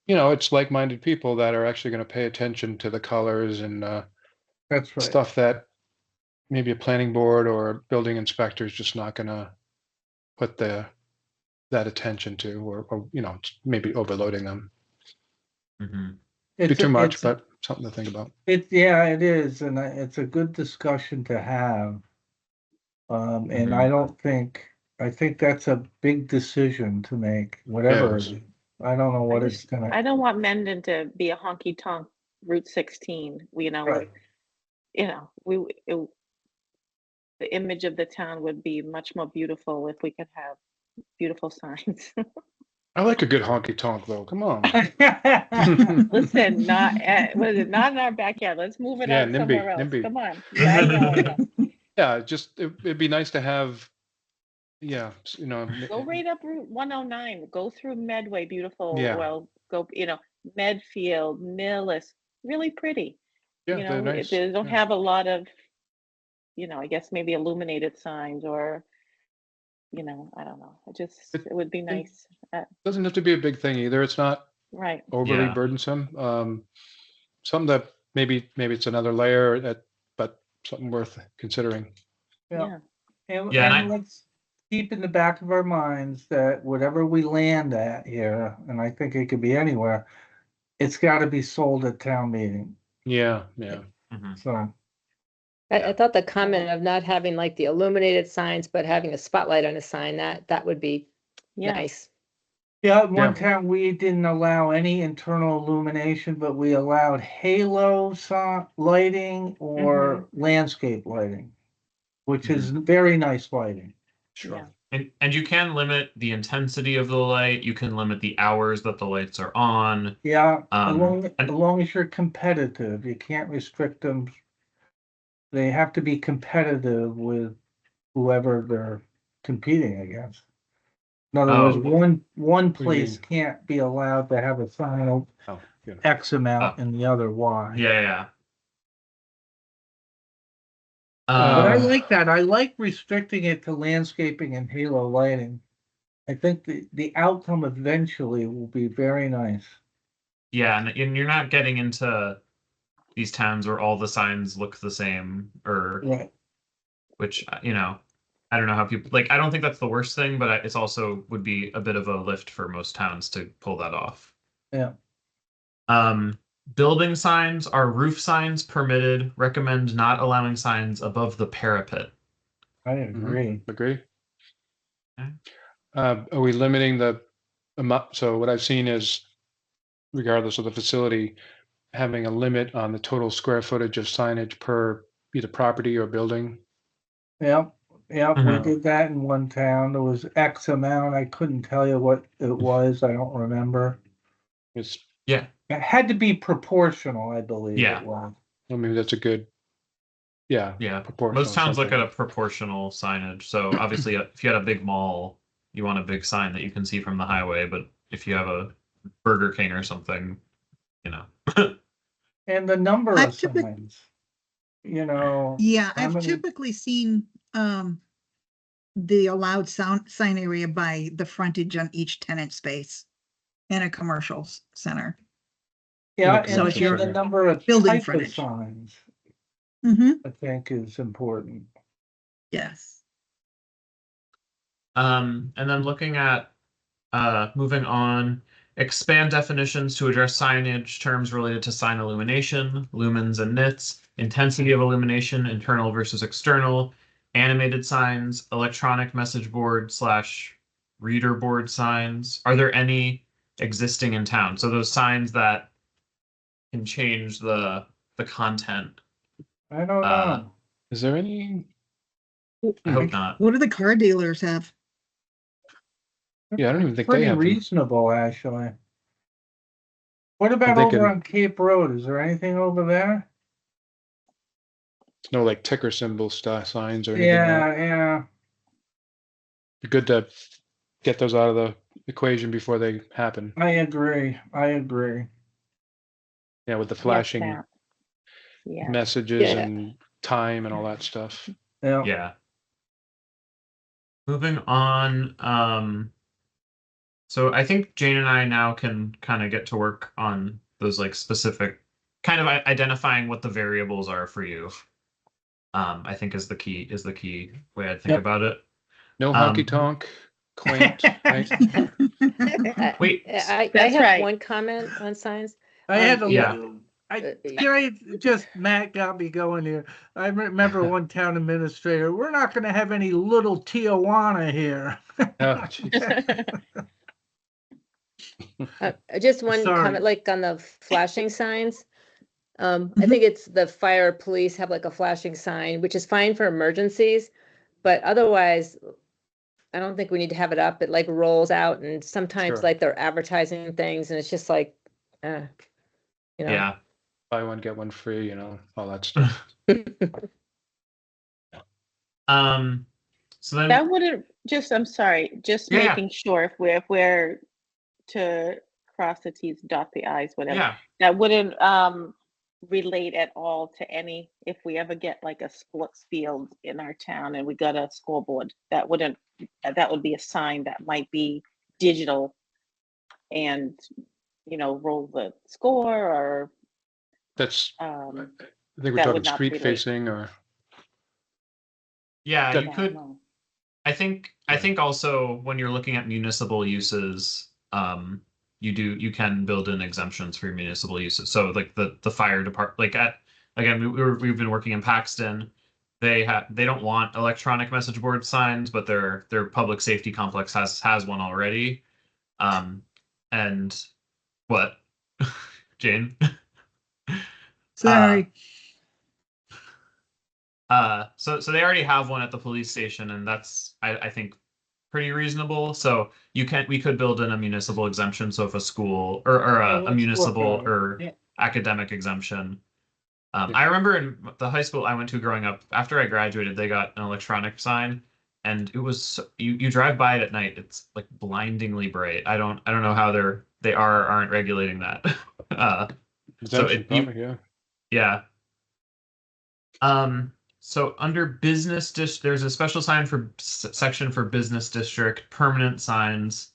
[SPEAKER 2] it's like-minded people that are actually going to pay attention to the colors and
[SPEAKER 5] That's right.
[SPEAKER 2] stuff that maybe a planning board or a building inspector is just not going to put that attention to, or maybe overloading them.
[SPEAKER 4] Mm-hmm.
[SPEAKER 2] Be too much, but something to think about.
[SPEAKER 5] Yeah, it is, and it's a good discussion to have. And I don't think, I think that's a big decision to make, whatever it
[SPEAKER 2] Yes.
[SPEAKER 5] is. I don't know what it's
[SPEAKER 6] I
[SPEAKER 5] gonna,
[SPEAKER 6] don't want Mendon to be a honky tonk Route 16,
[SPEAKER 5] right,
[SPEAKER 6] the image of the town would be much more beautiful if we could have beautiful signs.
[SPEAKER 2] I like a good honky tonk though. Come on.
[SPEAKER 6] Listen, what is it? Not in our backyard. Let's move it
[SPEAKER 2] Yeah,
[SPEAKER 6] out somewhere else.
[SPEAKER 2] NIMBY.
[SPEAKER 6] Come on. Yeah, I know.
[SPEAKER 2] Yeah, just it'd be nice to have. Yeah,
[SPEAKER 6] Go right up Route 109. Go through Medway, beautiful.
[SPEAKER 2] Yeah.
[SPEAKER 6] Well, go, Medfield, Millis, really pretty.
[SPEAKER 2] Yeah, they're nice.
[SPEAKER 6] They don't
[SPEAKER 2] Yeah.
[SPEAKER 6] have a lot of, I guess maybe illuminated signs or, I don't know. It would be nice.
[SPEAKER 2] Doesn't have to be a big thing either. It's not
[SPEAKER 6] Right.
[SPEAKER 2] overly
[SPEAKER 4] Yeah.
[SPEAKER 2] burdensome. Something that maybe it's another layer but something worth considering.
[SPEAKER 5] yeah. And,
[SPEAKER 4] Yeah,
[SPEAKER 5] and let's keep in the back of our minds that whatever we land at here, and I think it could be anywhere, it's gotta be sold at town meeting,
[SPEAKER 2] Yeah.
[SPEAKER 4] Mhm.
[SPEAKER 5] so.
[SPEAKER 7] I thought the comment of not having like the illuminated signs, but having a spotlight on a sign, that would be
[SPEAKER 6] Yeah.
[SPEAKER 7] nice.
[SPEAKER 5] Yeah, at one
[SPEAKER 2] Yeah.
[SPEAKER 5] time we didn't allow any internal illumination, but we allowed halo lighting or landscape lighting, which is very nice lighting.
[SPEAKER 2] Sure.
[SPEAKER 4] And you can limit the intensity of the light. You can limit the hours that the lights are on.
[SPEAKER 5] Yeah, as
[SPEAKER 4] and-
[SPEAKER 5] long as you're competitive, you can't restrict them. They have to be competitive with whoever they're competing against. In other words,
[SPEAKER 2] Oh.
[SPEAKER 5] one
[SPEAKER 2] do you
[SPEAKER 5] place
[SPEAKER 2] mean?
[SPEAKER 5] can't be allowed to have a sign of
[SPEAKER 2] Oh, good.
[SPEAKER 5] X amount and the other Y.
[SPEAKER 4] Yeah.
[SPEAKER 5] But I
[SPEAKER 2] Um,
[SPEAKER 5] like that. I like restricting it to landscaping and halo lighting. I think the outcome eventually will be very nice.
[SPEAKER 4] Yeah, and you're not getting into these towns where all the signs look the same, or
[SPEAKER 5] Right.
[SPEAKER 4] which I don't know how people like. I don't think that's the worst thing, but it's also would be a bit of a lift for most towns to pull that off.
[SPEAKER 5] Yeah.
[SPEAKER 4] Building signs are roof signs permitted. Recommend not allowing signs above the parapet.
[SPEAKER 5] I agree.
[SPEAKER 2] Agree.
[SPEAKER 4] Okay.
[SPEAKER 2] Are we limiting the amount? So what I've seen is, regardless of the facility, having a limit on the total square footage of signage per either property or building.
[SPEAKER 5] Yep. Yep. We
[SPEAKER 4] Mhm.
[SPEAKER 5] did that in one town. There was X amount. I couldn't tell you what it was. I don't remember.
[SPEAKER 2] It's
[SPEAKER 4] Yeah.
[SPEAKER 5] It had to be proportional, I believe
[SPEAKER 4] Yeah.
[SPEAKER 5] it was.
[SPEAKER 2] well, maybe that's a good. Yeah. Proportional.
[SPEAKER 4] Most towns look
[SPEAKER 2] something.
[SPEAKER 4] at a proportional signage. So obviously, if you had a big mall, you want a big sign that you can see from the highway. But if you have a Burger King or something,
[SPEAKER 5] And the number of
[SPEAKER 3] I've typically-
[SPEAKER 5] signs, you know.
[SPEAKER 3] Yeah,
[SPEAKER 5] how
[SPEAKER 3] I've
[SPEAKER 5] many-
[SPEAKER 3] typically seen the allowed sign area by the frontage on each tenant space in a commercial center.
[SPEAKER 5] Yeah,
[SPEAKER 2] So
[SPEAKER 5] and
[SPEAKER 2] if you're-
[SPEAKER 5] the number of
[SPEAKER 3] Building
[SPEAKER 5] type of
[SPEAKER 3] frontage.
[SPEAKER 5] signs,
[SPEAKER 3] Mm-hmm.
[SPEAKER 5] I think is important.
[SPEAKER 3] Yes.
[SPEAKER 4] and then looking at moving on, expand definitions to address signage terms related to sign illumination, lumens and nits, intensity of illumination, internal versus external, animated signs, electronic message board / reader board signs. Are there any existing in town? So those signs that can change the content.
[SPEAKER 5] I don't know.
[SPEAKER 2] Is there any?
[SPEAKER 4] I hope not.
[SPEAKER 3] What do the car dealers have?
[SPEAKER 2] Yeah, I don't even think they
[SPEAKER 5] Pretty
[SPEAKER 2] have them.
[SPEAKER 5] reasonable, actually. What about
[SPEAKER 2] they
[SPEAKER 5] over
[SPEAKER 2] can-
[SPEAKER 5] on Cape Road? Is there anything over there?
[SPEAKER 2] No, like ticker symbol signs or anything.
[SPEAKER 5] Yeah.
[SPEAKER 2] Be good to get those out of the equation before they happen.
[SPEAKER 5] I agree.
[SPEAKER 2] Yeah, with the
[SPEAKER 6] Yes,
[SPEAKER 2] flashing
[SPEAKER 6] Matt. Yeah.
[SPEAKER 2] messages
[SPEAKER 7] Yeah.
[SPEAKER 2] and time and all that stuff.
[SPEAKER 5] Yeah.
[SPEAKER 4] Yeah. Moving on. So I think Jane and I now can kind of get to work on those like specific kind of identifying what the variables are for you. I think is the key way I think
[SPEAKER 5] Yep.
[SPEAKER 4] about it.
[SPEAKER 2] No honky tonk, quaint. Right?
[SPEAKER 4] Wait,
[SPEAKER 7] I
[SPEAKER 6] That's
[SPEAKER 7] have
[SPEAKER 6] right.
[SPEAKER 7] one comment on signs.
[SPEAKER 5] I had a
[SPEAKER 4] Yeah.
[SPEAKER 5] Matt got me going here. I remember one town administrator, we're not going to have any little Tijuana here.
[SPEAKER 2] Oh, jeez.
[SPEAKER 7] Just one
[SPEAKER 5] Sorry.
[SPEAKER 7] comment, like on the flashing signs. I think it's the fire, police have like a flashing sign, which is fine for emergencies, but otherwise, I don't think we need to have it up. It like rolls out, and sometimes
[SPEAKER 2] Sure.
[SPEAKER 7] like they're advertising things, and it's just like, you know.
[SPEAKER 4] Yeah.
[SPEAKER 2] Buy one, get one free, all that stuff.
[SPEAKER 4] So then
[SPEAKER 6] That wouldn't just, I'm sorry, just
[SPEAKER 4] Yeah.
[SPEAKER 6] making sure if we're to cross the T's, dot the I's, whatever.
[SPEAKER 4] yeah.
[SPEAKER 6] That wouldn't relate at all to any, if we ever get like a sports field in our town and we got a scoreboard, that would be a sign that might be digital and, roll the score or
[SPEAKER 2] That's, I
[SPEAKER 6] um
[SPEAKER 2] think we're
[SPEAKER 6] that
[SPEAKER 2] talking
[SPEAKER 6] would not
[SPEAKER 2] street
[SPEAKER 6] relate.
[SPEAKER 2] facing or,
[SPEAKER 4] Yeah,
[SPEAKER 2] That-
[SPEAKER 4] you
[SPEAKER 6] I
[SPEAKER 4] could.
[SPEAKER 6] don't know.
[SPEAKER 4] I think also when you're looking at municipal uses, you can build in exemptions for your municipal uses. So like the fire department, like we've been working in Paxton. They don't want electronic message board signs, but their public safety complex has one already. And what, Jane?
[SPEAKER 3] Sorry.
[SPEAKER 4] So they already have one at the police station, and that's I think pretty reasonable. So we could build in a municipal exemption. So if a school or a
[SPEAKER 5] let's
[SPEAKER 4] municipal
[SPEAKER 5] look at it.
[SPEAKER 4] or
[SPEAKER 5] Yeah.
[SPEAKER 4] academic exemption. I remember in the high school I went to growing up, after I graduated, they got an electronic sign, and it was you drive by it at night. It's like blindingly bright. I don't know how they aren't regulating that.
[SPEAKER 2] exemption,
[SPEAKER 4] you-
[SPEAKER 2] probably, yeah.
[SPEAKER 4] Yeah. So under business there's a special sign for section for business district, permanent signs.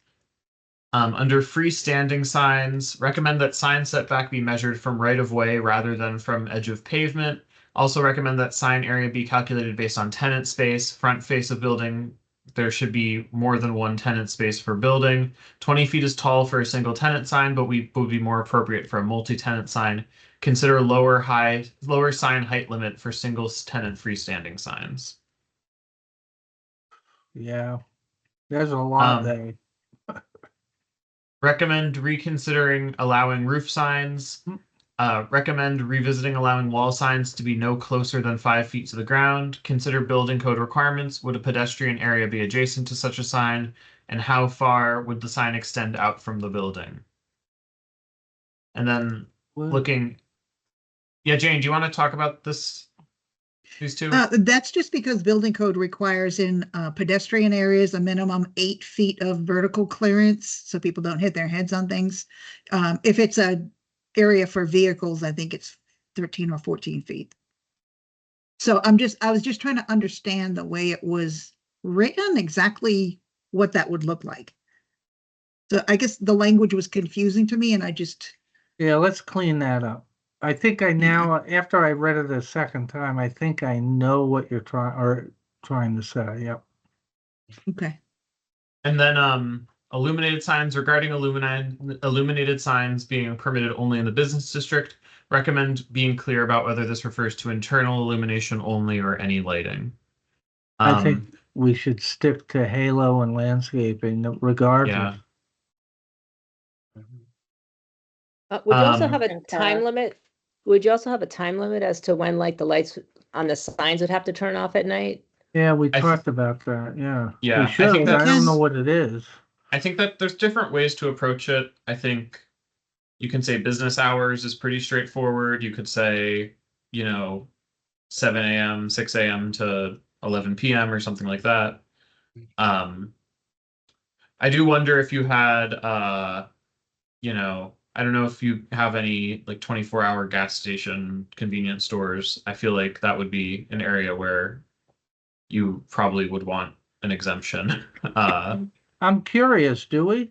[SPEAKER 4] Under freestanding signs, recommend that sign setback be measured from right of way rather than from edge of pavement. Also recommend that sign area be calculated based on tenant space, front face of building. There should be more than one tenant space per building. 20 feet is tall for a single tenant sign, but would be more appropriate for a multi-tenant sign. Consider lower sign height limit for single tenant freestanding signs.
[SPEAKER 5] Yeah, there's a lot there.
[SPEAKER 4] Recommend reconsidering allowing roof signs. Recommend revisiting allowing wall signs to be no closer than 5 feet to the ground. Consider building code requirements. Would a pedestrian area be adjacent to such a sign? And how far would the sign extend out from the building? And then looking... Yeah, Jane, do you want to talk about these two?
[SPEAKER 3] That's just because building code requires in pedestrian areas a minimum 8 feet of vertical clearance so people don't hit their heads on things. If it's a area for vehicles, I think it's 13 or 14 feet. So I was just trying to understand the way it was written, exactly what that would look like. So I guess the language was confusing to me, and
[SPEAKER 5] Yeah, let's clean that up. I think I now, after I read it a second time, I think I know what you're trying to say. Yep.
[SPEAKER 3] Okay.
[SPEAKER 4] And then illuminated signs. Regarding illuminated signs being permitted only in the business district, recommend being clear about whether this refers to internal illumination only or any lighting.
[SPEAKER 5] I think we should stick to halo and landscaping regardless.
[SPEAKER 4] Yeah.
[SPEAKER 7] Would you also have a
[SPEAKER 6] And,
[SPEAKER 7] time limit? Would you also have a time limit as to when like the lights on the signs would have to turn off at night?
[SPEAKER 5] Yeah, we talked about that. Yeah.
[SPEAKER 4] Yeah,
[SPEAKER 5] We should.
[SPEAKER 4] I think
[SPEAKER 5] I don't know
[SPEAKER 3] that's-
[SPEAKER 5] what it is.
[SPEAKER 4] I think that there's different ways to approach it. I think you can say business hours is pretty straightforward. You could say, 7 a.m., 6 a.m. to 11 p.m. or something like that. I do wonder if you had, I don't know if you have any like 24-hour gas station convenience stores. I feel like that would be an area where you probably would want an exemption.
[SPEAKER 5] I'm curious, do we?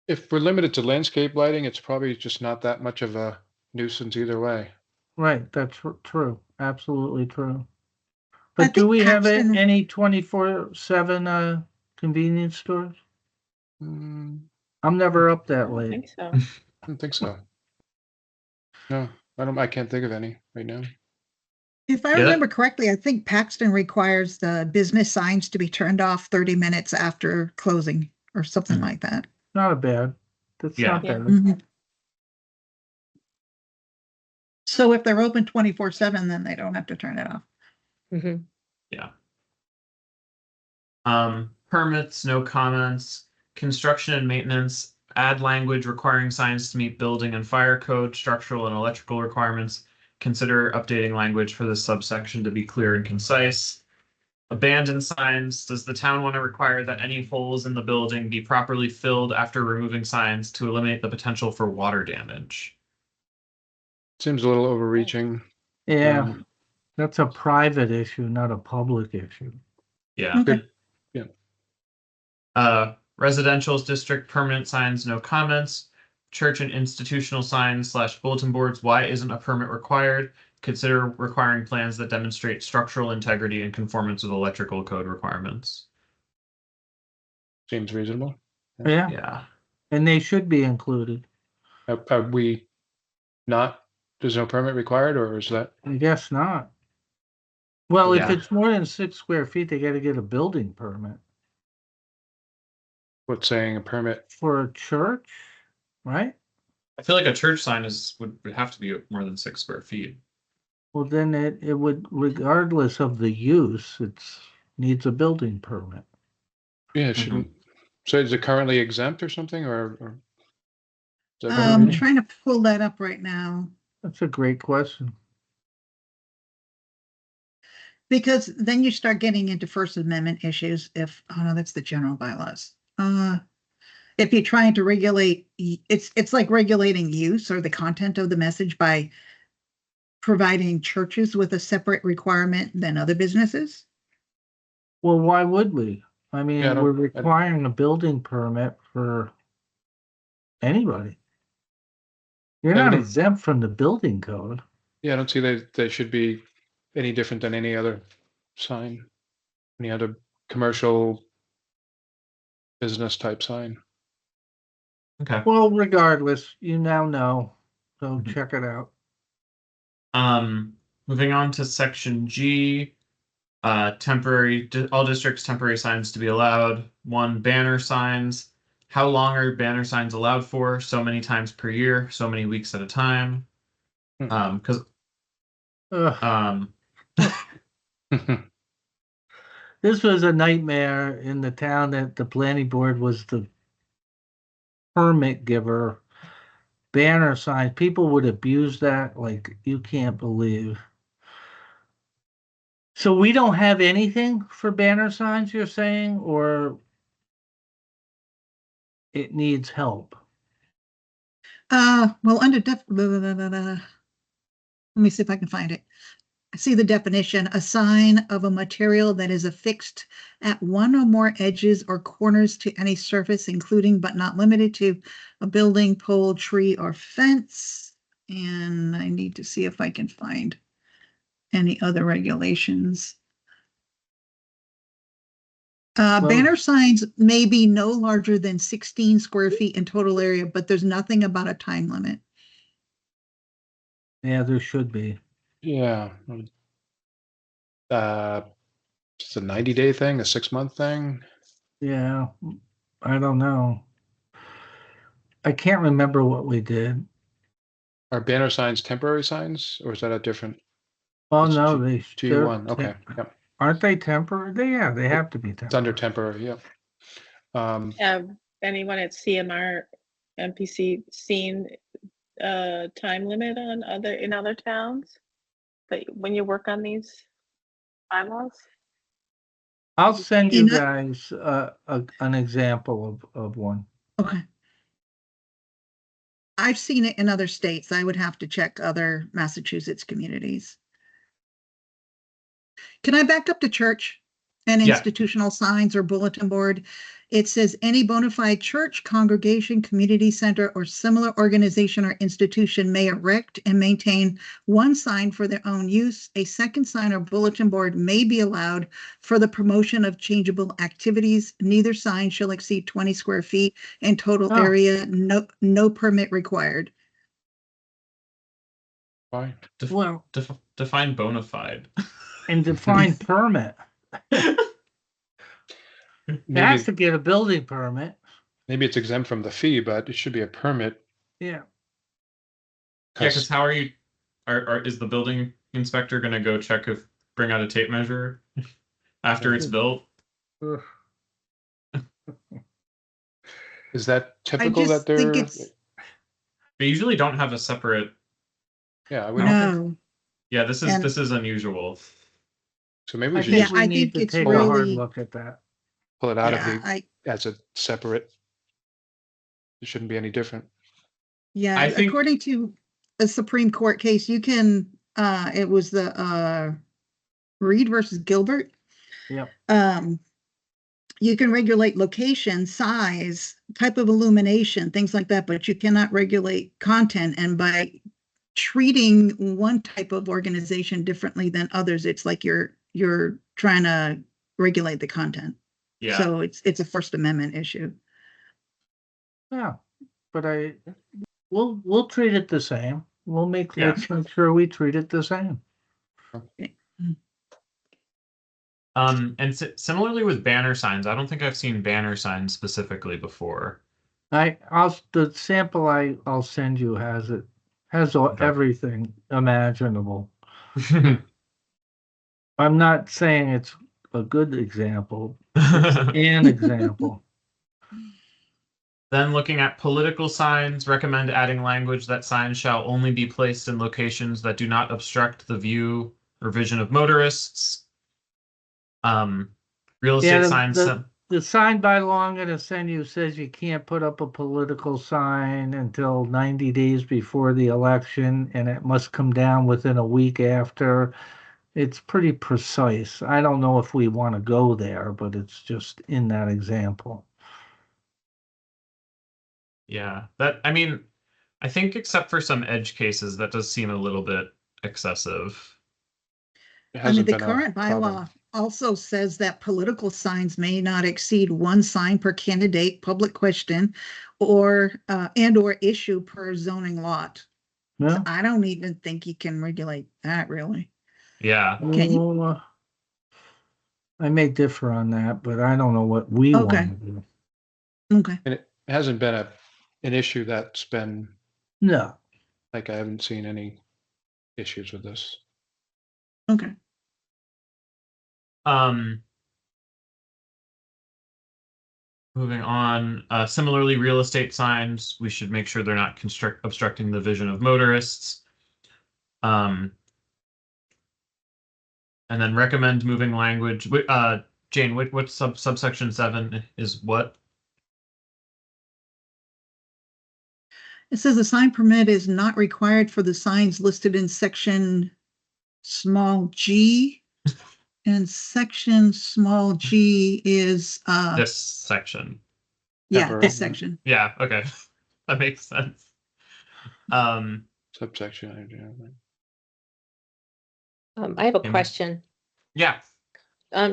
[SPEAKER 2] If we're limited to landscape lighting, it's probably just not that much of a nuisance either way.
[SPEAKER 5] Right, that's true. Absolutely true.
[SPEAKER 3] I
[SPEAKER 5] But do
[SPEAKER 3] think
[SPEAKER 5] we have
[SPEAKER 3] Paxton-
[SPEAKER 5] any 24/7 convenience stores?
[SPEAKER 2] Mm,
[SPEAKER 5] I'm never up
[SPEAKER 6] I
[SPEAKER 5] that
[SPEAKER 6] don't
[SPEAKER 5] late.
[SPEAKER 6] think so.
[SPEAKER 2] I don't think so. No, I can't think of any right now.
[SPEAKER 3] If I
[SPEAKER 4] Yeah, that-
[SPEAKER 3] remember correctly, I think Paxton requires the business signs to be turned off 30 minutes after closing or something like that.
[SPEAKER 5] Not a bad. That's
[SPEAKER 4] Yeah.
[SPEAKER 5] not
[SPEAKER 6] Yeah.
[SPEAKER 5] bad.
[SPEAKER 3] Mhm. So if they're open 24/7, then they don't have to turn it off.
[SPEAKER 7] Mhm.
[SPEAKER 4] Yeah. Permits, no comments. Construction and maintenance, add language requiring signs to meet building and fire code, structural and electrical requirements. Consider updating language for this subsection to be clear and concise. Abandoned signs, does the town want to require that any holes in the building be properly filled after removing signs to eliminate the potential for water damage?
[SPEAKER 2] Seems a little overreaching.
[SPEAKER 5] Yeah,
[SPEAKER 2] Um,
[SPEAKER 5] that's a private issue, not a public issue.
[SPEAKER 4] Yeah.
[SPEAKER 3] Okay.
[SPEAKER 2] Good.
[SPEAKER 4] Residential district permanent signs, no comments. Church and institutional signs / bulletin boards, why isn't a permit required? Consider requiring plans that demonstrate structural integrity and conformance with electrical code requirements.
[SPEAKER 2] Seems reasonable.
[SPEAKER 5] Yeah,
[SPEAKER 4] Yeah.
[SPEAKER 5] and they should be included.
[SPEAKER 2] Are we not, there's no permit required, or is that?
[SPEAKER 5] I guess not. Well, if
[SPEAKER 4] Yeah.
[SPEAKER 5] it's more than 6 square feet, they gotta get a building permit
[SPEAKER 2] What's saying a permit?
[SPEAKER 5] for a church, right?
[SPEAKER 4] I feel like a church sign would have to be more than 6 square feet.
[SPEAKER 5] Well, then it would, regardless of the use, needs a building permit.
[SPEAKER 2] Yeah, it shouldn't. So is it currently exempt or something, or? Is that
[SPEAKER 3] I'm
[SPEAKER 2] right?
[SPEAKER 3] trying to pull that up right now
[SPEAKER 5] That's a great question.
[SPEAKER 3] because then you start getting into First Amendment issues oh no, that's the general bylaws. If you're trying to regulate, it's like regulating use or the content of the message by providing churches with a separate requirement than other businesses.
[SPEAKER 5] Well, why would we? I mean,
[SPEAKER 2] Yeah, I don't-
[SPEAKER 5] we're requiring a building permit for anybody. You're
[SPEAKER 2] Yeah,
[SPEAKER 5] not
[SPEAKER 2] but-
[SPEAKER 5] exempt from the building code.
[SPEAKER 2] Yeah, I don't see that they should be any different than any other sign, any other commercial business type sign.
[SPEAKER 4] Okay.
[SPEAKER 5] Well, regardless, you now know, so
[SPEAKER 4] Mhm.
[SPEAKER 5] check it out.
[SPEAKER 4] Moving on to section G, all districts temporary signs to be allowed. 1, banner signs. How long are banner signs allowed for? So many times per year, so many weeks at a time. Because
[SPEAKER 5] Ugh, this was a nightmare in the town that the planning board was the permit giver. Banner signs, people would abuse that like you can't believe. So we don't have anything for banner signs, you're saying, or it needs help?
[SPEAKER 3] Well, under let me see if I can find it. I see the definition: a sign of a material that is affixed at one or more edges or corners to any surface, including but not limited to a building, pole, tree, or fence. And I need to see if I can find any other regulations. Banner signs may be no larger than 16 square feet in total area, but there's nothing about a time limit.
[SPEAKER 5] Yeah, there should be.
[SPEAKER 2] Yeah. It's a 90-day thing, a 6-month thing.
[SPEAKER 5] Yeah, I don't know. I can't remember what we did.
[SPEAKER 2] Are banner signs temporary signs, or is that a different?
[SPEAKER 5] Oh,
[SPEAKER 2] It's
[SPEAKER 5] no,
[SPEAKER 2] G1, okay, yep.
[SPEAKER 5] Aren't they temporary? They have to be temporary.
[SPEAKER 2] It's under temporary, yep.
[SPEAKER 6] Have anyone at CMR MPC seen a time limit on in other towns? But when you work on these bylaws?
[SPEAKER 5] I'll send you
[SPEAKER 3] You know-
[SPEAKER 5] guys an example of one.
[SPEAKER 3] Okay. I've seen it in other states. I would have to check other Massachusetts communities. Can I back up to church and
[SPEAKER 4] Yeah.
[SPEAKER 3] institutional signs or bulletin board? It says any bona fide church, congregation, community center, or similar organization or institution may erect and maintain one sign for their own use. A second sign or bulletin board may be allowed for the promotion of changeable activities. Neither sign shall exceed 20 square feet in total
[SPEAKER 5] Oh.
[SPEAKER 3] area. No permit required.
[SPEAKER 2] Fine.
[SPEAKER 5] Well,
[SPEAKER 4] Define bona fide.
[SPEAKER 5] and define permit. It has
[SPEAKER 2] Maybe,
[SPEAKER 5] to get a building permit.
[SPEAKER 2] maybe it's exempt from the fee, but it should be a permit.
[SPEAKER 5] Yeah.
[SPEAKER 4] Yeah, because how are you? Is the building inspector going to go check bring out a tape measure after it's built?
[SPEAKER 5] Ugh.
[SPEAKER 2] Is that
[SPEAKER 3] I
[SPEAKER 2] typical
[SPEAKER 3] just
[SPEAKER 2] that
[SPEAKER 3] think
[SPEAKER 2] they're?
[SPEAKER 3] it's,
[SPEAKER 4] They usually don't have a separate.
[SPEAKER 2] Yeah, we don't think.
[SPEAKER 3] no,
[SPEAKER 4] Yeah, this
[SPEAKER 3] And-
[SPEAKER 4] is unusual.
[SPEAKER 2] So maybe we
[SPEAKER 5] I
[SPEAKER 2] should
[SPEAKER 5] think
[SPEAKER 2] just
[SPEAKER 3] Yeah, I
[SPEAKER 5] we need
[SPEAKER 3] think
[SPEAKER 5] to
[SPEAKER 3] it's
[SPEAKER 5] take a hard
[SPEAKER 3] really-
[SPEAKER 5] look at that.
[SPEAKER 2] pull it out
[SPEAKER 3] yeah,
[SPEAKER 2] of the
[SPEAKER 3] I,
[SPEAKER 2] as a separate. It shouldn't be any different.
[SPEAKER 3] yeah,
[SPEAKER 4] I think-
[SPEAKER 3] according to a Supreme Court case, you can, it was the, Reed versus Gilbert.
[SPEAKER 5] Yep.
[SPEAKER 3] You can regulate location, size, type of illumination, things like that, but you cannot regulate content. And by treating one type of organization differently than others, it's like you're trying to regulate the content.
[SPEAKER 4] Yeah.
[SPEAKER 3] So it's a First Amendment issue.
[SPEAKER 5] Yeah, but we'll treat it the same. Let's make sure we treat it the same.
[SPEAKER 4] And similarly with banner signs, I don't think I've seen banner signs specifically before.
[SPEAKER 5] The sample I'll send you has everything imaginable. I'm not saying it's a good example, an example.
[SPEAKER 4] Then looking at political signs, recommend adding language that signs shall only be placed in locations that do not obstruct the view or vision of motorists. Real estate signs.
[SPEAKER 5] The sign bylaw I'm gonna send you says you can't put up a political sign until 90 days before the election, and it must come down within a week after. It's pretty precise. I don't know if we want to go there, but it's just in that example.
[SPEAKER 4] Yeah, I think except for some edge cases, that does seem a little bit excessive.
[SPEAKER 2] It
[SPEAKER 3] I mean,
[SPEAKER 2] hasn't
[SPEAKER 3] the
[SPEAKER 2] been a
[SPEAKER 3] current
[SPEAKER 2] problem.
[SPEAKER 3] bylaw also says that political signs may not exceed one sign per candidate, public question, or and/or issue per zoning lot. So
[SPEAKER 5] Yeah.
[SPEAKER 3] I don't even think you can regulate that really.
[SPEAKER 4] Yeah.
[SPEAKER 3] Can you?
[SPEAKER 5] Well, I may differ on that, but I don't know what we
[SPEAKER 3] Okay.
[SPEAKER 5] want to do.
[SPEAKER 3] Okay.
[SPEAKER 2] And it hasn't been an issue that's been
[SPEAKER 5] No.
[SPEAKER 2] like, I haven't seen any issues with this.
[SPEAKER 3] Okay.
[SPEAKER 4] Moving on. Similarly, real estate signs, we should make sure they're not obstructing the vision of motorists. And then recommend moving language. Jane, what subsection 7 is what?
[SPEAKER 3] It says a sign permit is not required for the signs listed in section small g. And section small g is
[SPEAKER 4] This section.
[SPEAKER 3] yeah,
[SPEAKER 2] temporary.
[SPEAKER 3] this section.
[SPEAKER 4] Yeah, okay. That makes sense.
[SPEAKER 2] Subsection.
[SPEAKER 7] I have a
[SPEAKER 4] Amen.
[SPEAKER 7] question.
[SPEAKER 4] Yeah.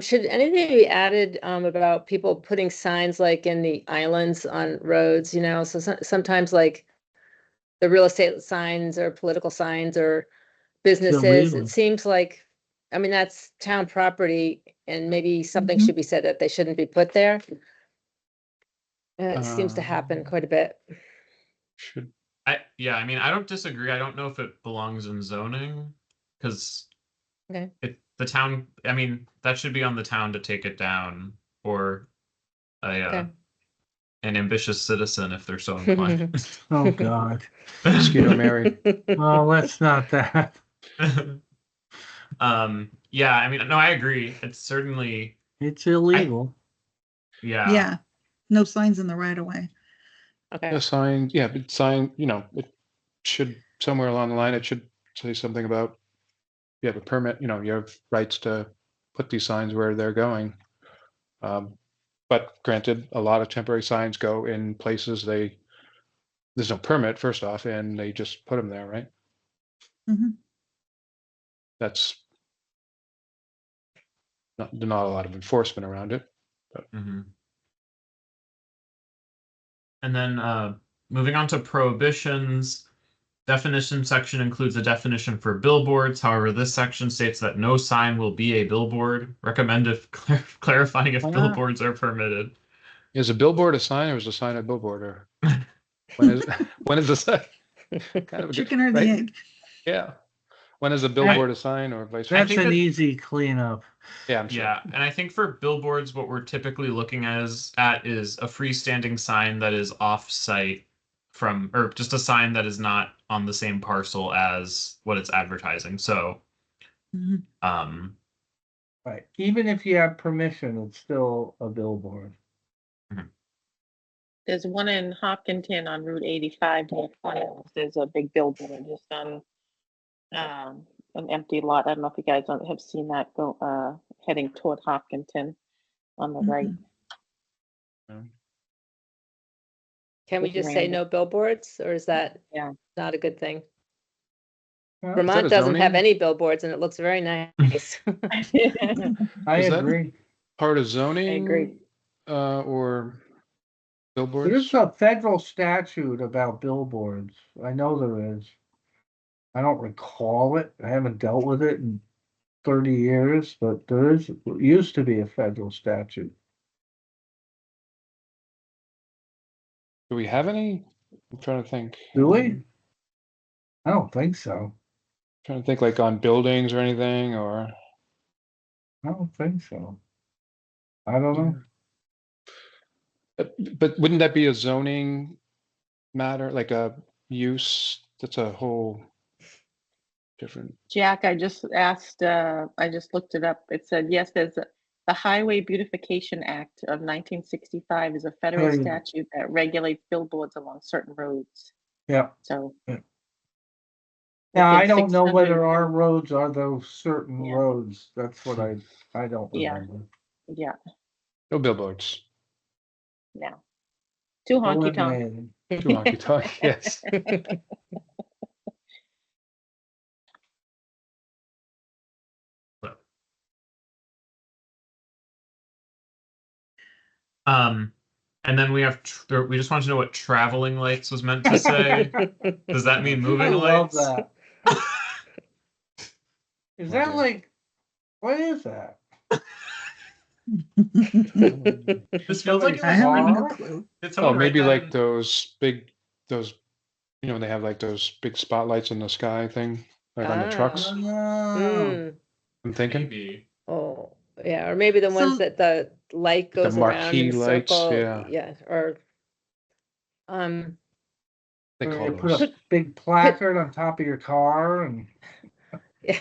[SPEAKER 7] Should anything be added about people putting signs like in the islands on roads, you know? So sometimes like the real estate signs or political signs or businesses,
[SPEAKER 5] illegal.
[SPEAKER 7] it seems like, I mean, that's town property and maybe something
[SPEAKER 3] Mhm.
[SPEAKER 7] should be said that they shouldn't be put there. It seems to happen quite a bit.
[SPEAKER 2] Should
[SPEAKER 4] I mean, I don't disagree. I don't know if it belongs in zoning because
[SPEAKER 7] Okay.
[SPEAKER 4] the town. I mean, that should be on the town to take it down, or
[SPEAKER 7] Okay.
[SPEAKER 4] an ambitious citizen if they're so inclined.
[SPEAKER 5] Oh, God.
[SPEAKER 2] Mosquito Mary.
[SPEAKER 5] Well, that's not that.
[SPEAKER 4] Yeah, I mean, no, I agree. It's certainly
[SPEAKER 5] It's illegal.
[SPEAKER 3] Yeah. No signs in the right of way.
[SPEAKER 7] Okay.
[SPEAKER 2] A sign, yeah, but sign, it should, somewhere along the line, it should say something about, you have a permit, you have rights to put these signs where they're going. But granted, a lot of temporary signs go in places there's no permit, first off, and they just put them there, right?
[SPEAKER 3] Mhm.
[SPEAKER 2] That's not a lot of enforcement around it.
[SPEAKER 4] Mhm. And then moving on to prohibitions, Definition section includes a definition for billboards. However, this section states that no sign will be a billboard. Recommend if clarifying if
[SPEAKER 5] Why not?
[SPEAKER 4] billboards are permitted.
[SPEAKER 2] Is a billboard a sign or is a sign a billboard? Or when is when is the sign? Kind of a good-
[SPEAKER 3] Chicken or the
[SPEAKER 2] right?
[SPEAKER 3] egg?
[SPEAKER 2] Yeah. When is a billboard a sign or vice versa?
[SPEAKER 5] That's
[SPEAKER 4] think
[SPEAKER 5] an
[SPEAKER 4] that-
[SPEAKER 5] easy cleanup.
[SPEAKER 2] Yeah, I'm sure.
[SPEAKER 4] Yeah, and I think for billboards, what we're typically looking at is a freestanding sign that is off-site from, or just a sign that is not on the same parcel as what it's advertising. So,
[SPEAKER 3] Mhm.
[SPEAKER 5] Right. Even if you have permission, it's still a billboard.
[SPEAKER 6] There's one in Hopkinton on Route 85 near Twins. There's a big billboard just on an empty lot. I don't know if you guys have seen that go heading toward Hopkinton on the right.
[SPEAKER 7] Can we
[SPEAKER 6] Just
[SPEAKER 7] just say
[SPEAKER 6] random.
[SPEAKER 7] no billboards, or is that
[SPEAKER 6] Yeah.
[SPEAKER 7] not a good thing?
[SPEAKER 5] Yeah,
[SPEAKER 7] Vermont
[SPEAKER 2] a
[SPEAKER 7] doesn't have
[SPEAKER 2] zoning?
[SPEAKER 7] any billboards and it looks very nice.
[SPEAKER 5] I
[SPEAKER 2] Is that-
[SPEAKER 5] agree.
[SPEAKER 2] Part of zoning
[SPEAKER 6] agree.
[SPEAKER 2] Or
[SPEAKER 5] There's
[SPEAKER 2] billboards?
[SPEAKER 5] a federal statute about billboards. I know there is. I don't recall it. I haven't dealt with it in 30 years, but there used to be a federal statute.
[SPEAKER 2] Do we have any? I'm trying to think.
[SPEAKER 5] Do we? I don't think so.
[SPEAKER 2] Trying to think like on buildings or anything or.
[SPEAKER 5] I don't think so. I don't know.
[SPEAKER 2] But wouldn't that be a zoning matter, like a use? That's a whole different.
[SPEAKER 6] Jack, I just asked, I just looked it up. It said, yes, the Highway Beautification Act of 1965 is a federal
[SPEAKER 5] There you go.
[SPEAKER 6] statute that regulates billboards along certain roads.
[SPEAKER 5] Yeah.
[SPEAKER 6] So.
[SPEAKER 5] Yeah. Now, I
[SPEAKER 6] Within
[SPEAKER 5] don't know
[SPEAKER 6] 600
[SPEAKER 5] whether our roads are those certain
[SPEAKER 6] Yeah.
[SPEAKER 5] roads. That's what I don't
[SPEAKER 6] Yeah.
[SPEAKER 5] remember.
[SPEAKER 6] Yeah,
[SPEAKER 2] No billboards.
[SPEAKER 6] no. Too honky tonk.
[SPEAKER 5] Eliminated.
[SPEAKER 2] Too honky tonk, yes.
[SPEAKER 4] And then we have we just want to know what traveling lights was meant to say. Does that mean moving
[SPEAKER 5] I love
[SPEAKER 4] lights?
[SPEAKER 5] that. Is that
[SPEAKER 2] Okay.
[SPEAKER 5] like, what is that?
[SPEAKER 4] This feels like it
[SPEAKER 3] I
[SPEAKER 4] was
[SPEAKER 3] have
[SPEAKER 4] written-
[SPEAKER 3] no clue.
[SPEAKER 4] Did
[SPEAKER 2] Oh,
[SPEAKER 4] someone write
[SPEAKER 2] maybe
[SPEAKER 4] that
[SPEAKER 2] like
[SPEAKER 4] in-
[SPEAKER 2] those, when they have like those big spotlights in the sky thing, like on the trucks.
[SPEAKER 5] Oh,
[SPEAKER 7] Mm,
[SPEAKER 2] I'm thinking.
[SPEAKER 4] Maybe.
[SPEAKER 7] oh, yeah, or maybe the ones
[SPEAKER 3] So-
[SPEAKER 7] that the light
[SPEAKER 2] The
[SPEAKER 7] goes around in
[SPEAKER 2] marquee
[SPEAKER 7] a
[SPEAKER 2] lights,
[SPEAKER 7] circle.
[SPEAKER 2] yeah.
[SPEAKER 7] Or,
[SPEAKER 2] They
[SPEAKER 5] Or
[SPEAKER 2] call
[SPEAKER 5] you put
[SPEAKER 2] those.
[SPEAKER 5] a big placard on top of your car and
[SPEAKER 7] yeah.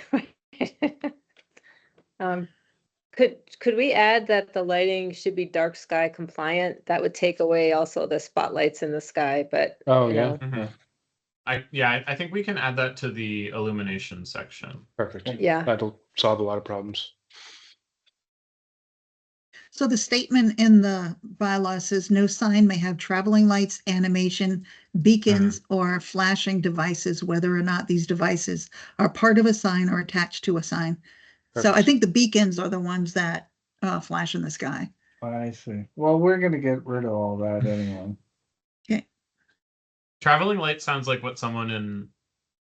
[SPEAKER 7] Could we add that the lighting should be dark sky compliant? That would take away also the spotlights in the sky, but
[SPEAKER 2] Oh,
[SPEAKER 7] you
[SPEAKER 2] yeah.
[SPEAKER 7] know.
[SPEAKER 4] Mhm. I think we can add that to the illumination section.
[SPEAKER 2] Perfect.
[SPEAKER 7] Yeah.
[SPEAKER 2] That'll solve a lot of problems.
[SPEAKER 3] So the statement in the bylaw says no sign may have traveling lights, animation, beacons, or flashing devices, whether or not these devices are part of a sign or attached to a sign. So I
[SPEAKER 2] Perfect.
[SPEAKER 3] think the beacons are the ones that flash in the sky.
[SPEAKER 5] I see. Well, we're gonna get rid of all that anyway.
[SPEAKER 4] Traveling light sounds like what someone in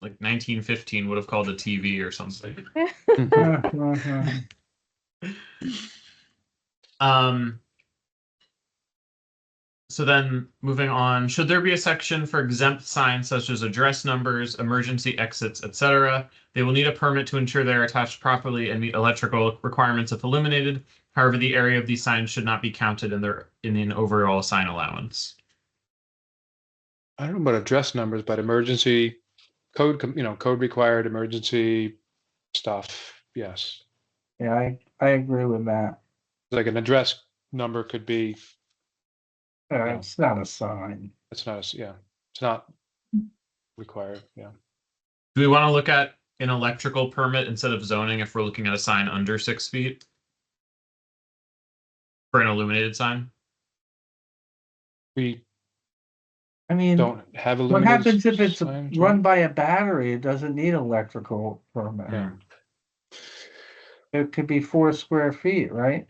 [SPEAKER 4] like 1915 would have called a TV or something. So then moving on, should there be a section for exempt signs such as address numbers, emergency exits, etc.? They will need a permit to ensure they are attached properly and meet electrical requirements if illuminated. However, the area of these signs should not be counted in an overall sign allowance.
[SPEAKER 2] I don't know about address numbers, but emergency code, code required emergency stuff. Yes.
[SPEAKER 5] Yeah, I agree with that.
[SPEAKER 2] Like an address number could be, Yeah.
[SPEAKER 5] It's not a sign.
[SPEAKER 2] it's not required. Yeah.
[SPEAKER 4] Do we want to look at an electrical permit instead of zoning if we're looking at a sign under 6 feet? For an illuminated sign?
[SPEAKER 2] We
[SPEAKER 5] I mean,
[SPEAKER 2] don't have
[SPEAKER 5] what
[SPEAKER 2] illuminated
[SPEAKER 5] happens if it's
[SPEAKER 2] signs,
[SPEAKER 5] run
[SPEAKER 2] right?
[SPEAKER 5] by a battery? It doesn't need electrical permit.
[SPEAKER 2] Yeah.
[SPEAKER 5] It could be 4 square feet, right?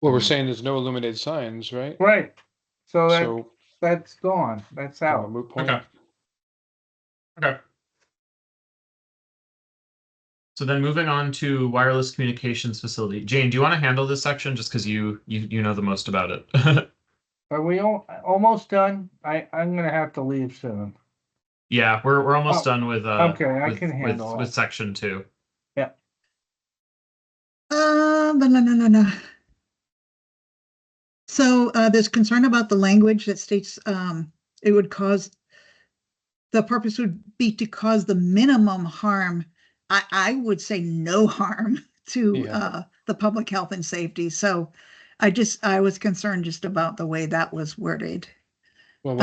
[SPEAKER 2] Well, we're saying there's no illuminated signs, right?
[SPEAKER 5] Right. So
[SPEAKER 2] So,
[SPEAKER 5] that's gone. That's out.
[SPEAKER 2] moot point.
[SPEAKER 4] Okay. Okay. So then moving on to wireless communications facility. Jane, do you want to handle this section just because you know the most about it?
[SPEAKER 5] Are we almost done? I'm gonna have to leave soon.
[SPEAKER 4] Yeah, we're almost
[SPEAKER 5] Oh,
[SPEAKER 4] done with
[SPEAKER 5] okay, I can handle
[SPEAKER 4] with
[SPEAKER 5] it.
[SPEAKER 4] section 2.
[SPEAKER 5] Yeah.
[SPEAKER 3] No. So there's concern about the language that states it would cause, the purpose would be to cause the minimum harm. I would say no harm to the public health and safety. So I was concerned just about the way that was worded.
[SPEAKER 2] Well,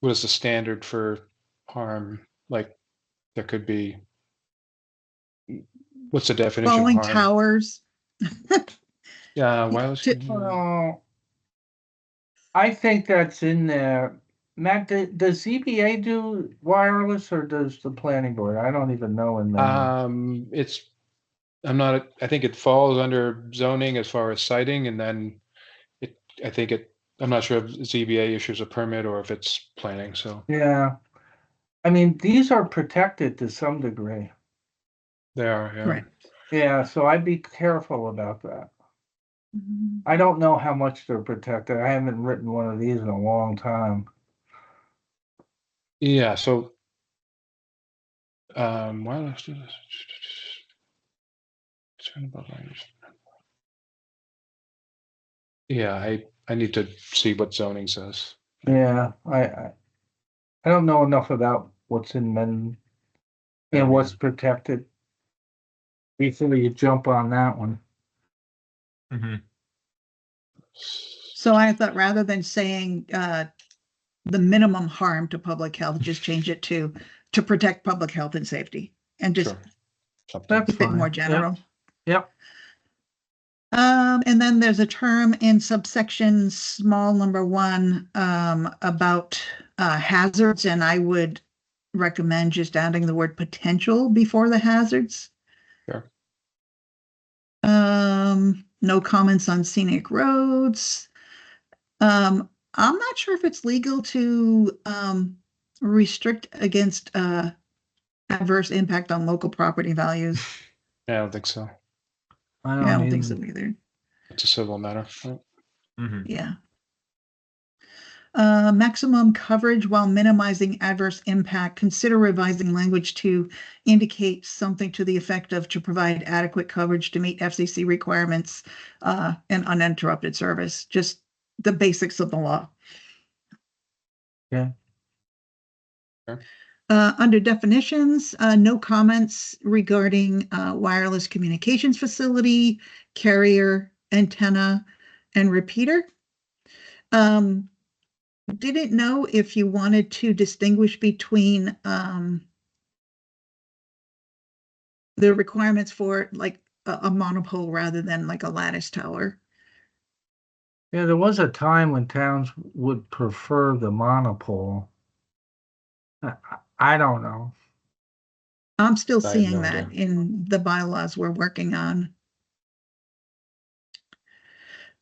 [SPEAKER 2] what is the standard for harm? Like, there could be, what's the definition of
[SPEAKER 3] Falling
[SPEAKER 2] harm?
[SPEAKER 3] towers.
[SPEAKER 2] Yeah, wireless.
[SPEAKER 5] Well, I think that's in there. Matt, does ZBA do wireless or does the planning board? I don't even know in there.
[SPEAKER 2] I think it falls under zoning as far as siting, and then I'm not sure if ZBA issues a permit or if it's planning, so
[SPEAKER 5] Yeah. I mean, these are protected to some degree.
[SPEAKER 2] they are, yeah.
[SPEAKER 3] Right.
[SPEAKER 5] Yeah, so I'd be careful about that.
[SPEAKER 3] Mm-hmm.
[SPEAKER 5] I don't know how much they're protected. I haven't written one of these in a long time.
[SPEAKER 2] Yeah, so wireless. Yeah, I need to see what zoning says.
[SPEAKER 5] Yeah, I don't know enough about what's in men and what's protected. Before you jump on that one.
[SPEAKER 4] Mm-hmm.
[SPEAKER 3] So I thought rather than saying the minimum harm to public health, just change it to protect public health and safety, and just
[SPEAKER 5] That's
[SPEAKER 3] keep it more
[SPEAKER 5] fine.
[SPEAKER 3] general.
[SPEAKER 5] Yep.
[SPEAKER 3] And then there's a term in subsection small number 1 about hazards, and I would recommend just adding the word potential before the hazards.
[SPEAKER 2] Sure.
[SPEAKER 3] No comments on scenic roads. I'm not sure if it's legal to restrict against adverse impact on local property values.
[SPEAKER 2] Yeah, I don't think so.
[SPEAKER 5] I
[SPEAKER 3] Yeah, I don't think so either.
[SPEAKER 2] It's a civil matter. Right?
[SPEAKER 4] Mm-hmm.
[SPEAKER 3] Yeah. Maximum coverage while minimizing adverse impact. Consider revising language to indicate something to the effect of to provide adequate coverage to meet FCC requirements and uninterrupted service. Just the basics of the law.
[SPEAKER 5] Yeah.
[SPEAKER 2] Sure.
[SPEAKER 3] Under definitions, no comments regarding wireless communications facility, carrier, antenna, and repeater. Didn't know if you wanted to distinguish between the requirements for like a monopole rather than like a lattice tower.
[SPEAKER 5] Yeah, there was a time when towns would prefer the monopole. I don't know.
[SPEAKER 3] I'm still
[SPEAKER 2] I have
[SPEAKER 3] seeing
[SPEAKER 2] no
[SPEAKER 3] that
[SPEAKER 2] idea.
[SPEAKER 3] in the bylaws we're working on.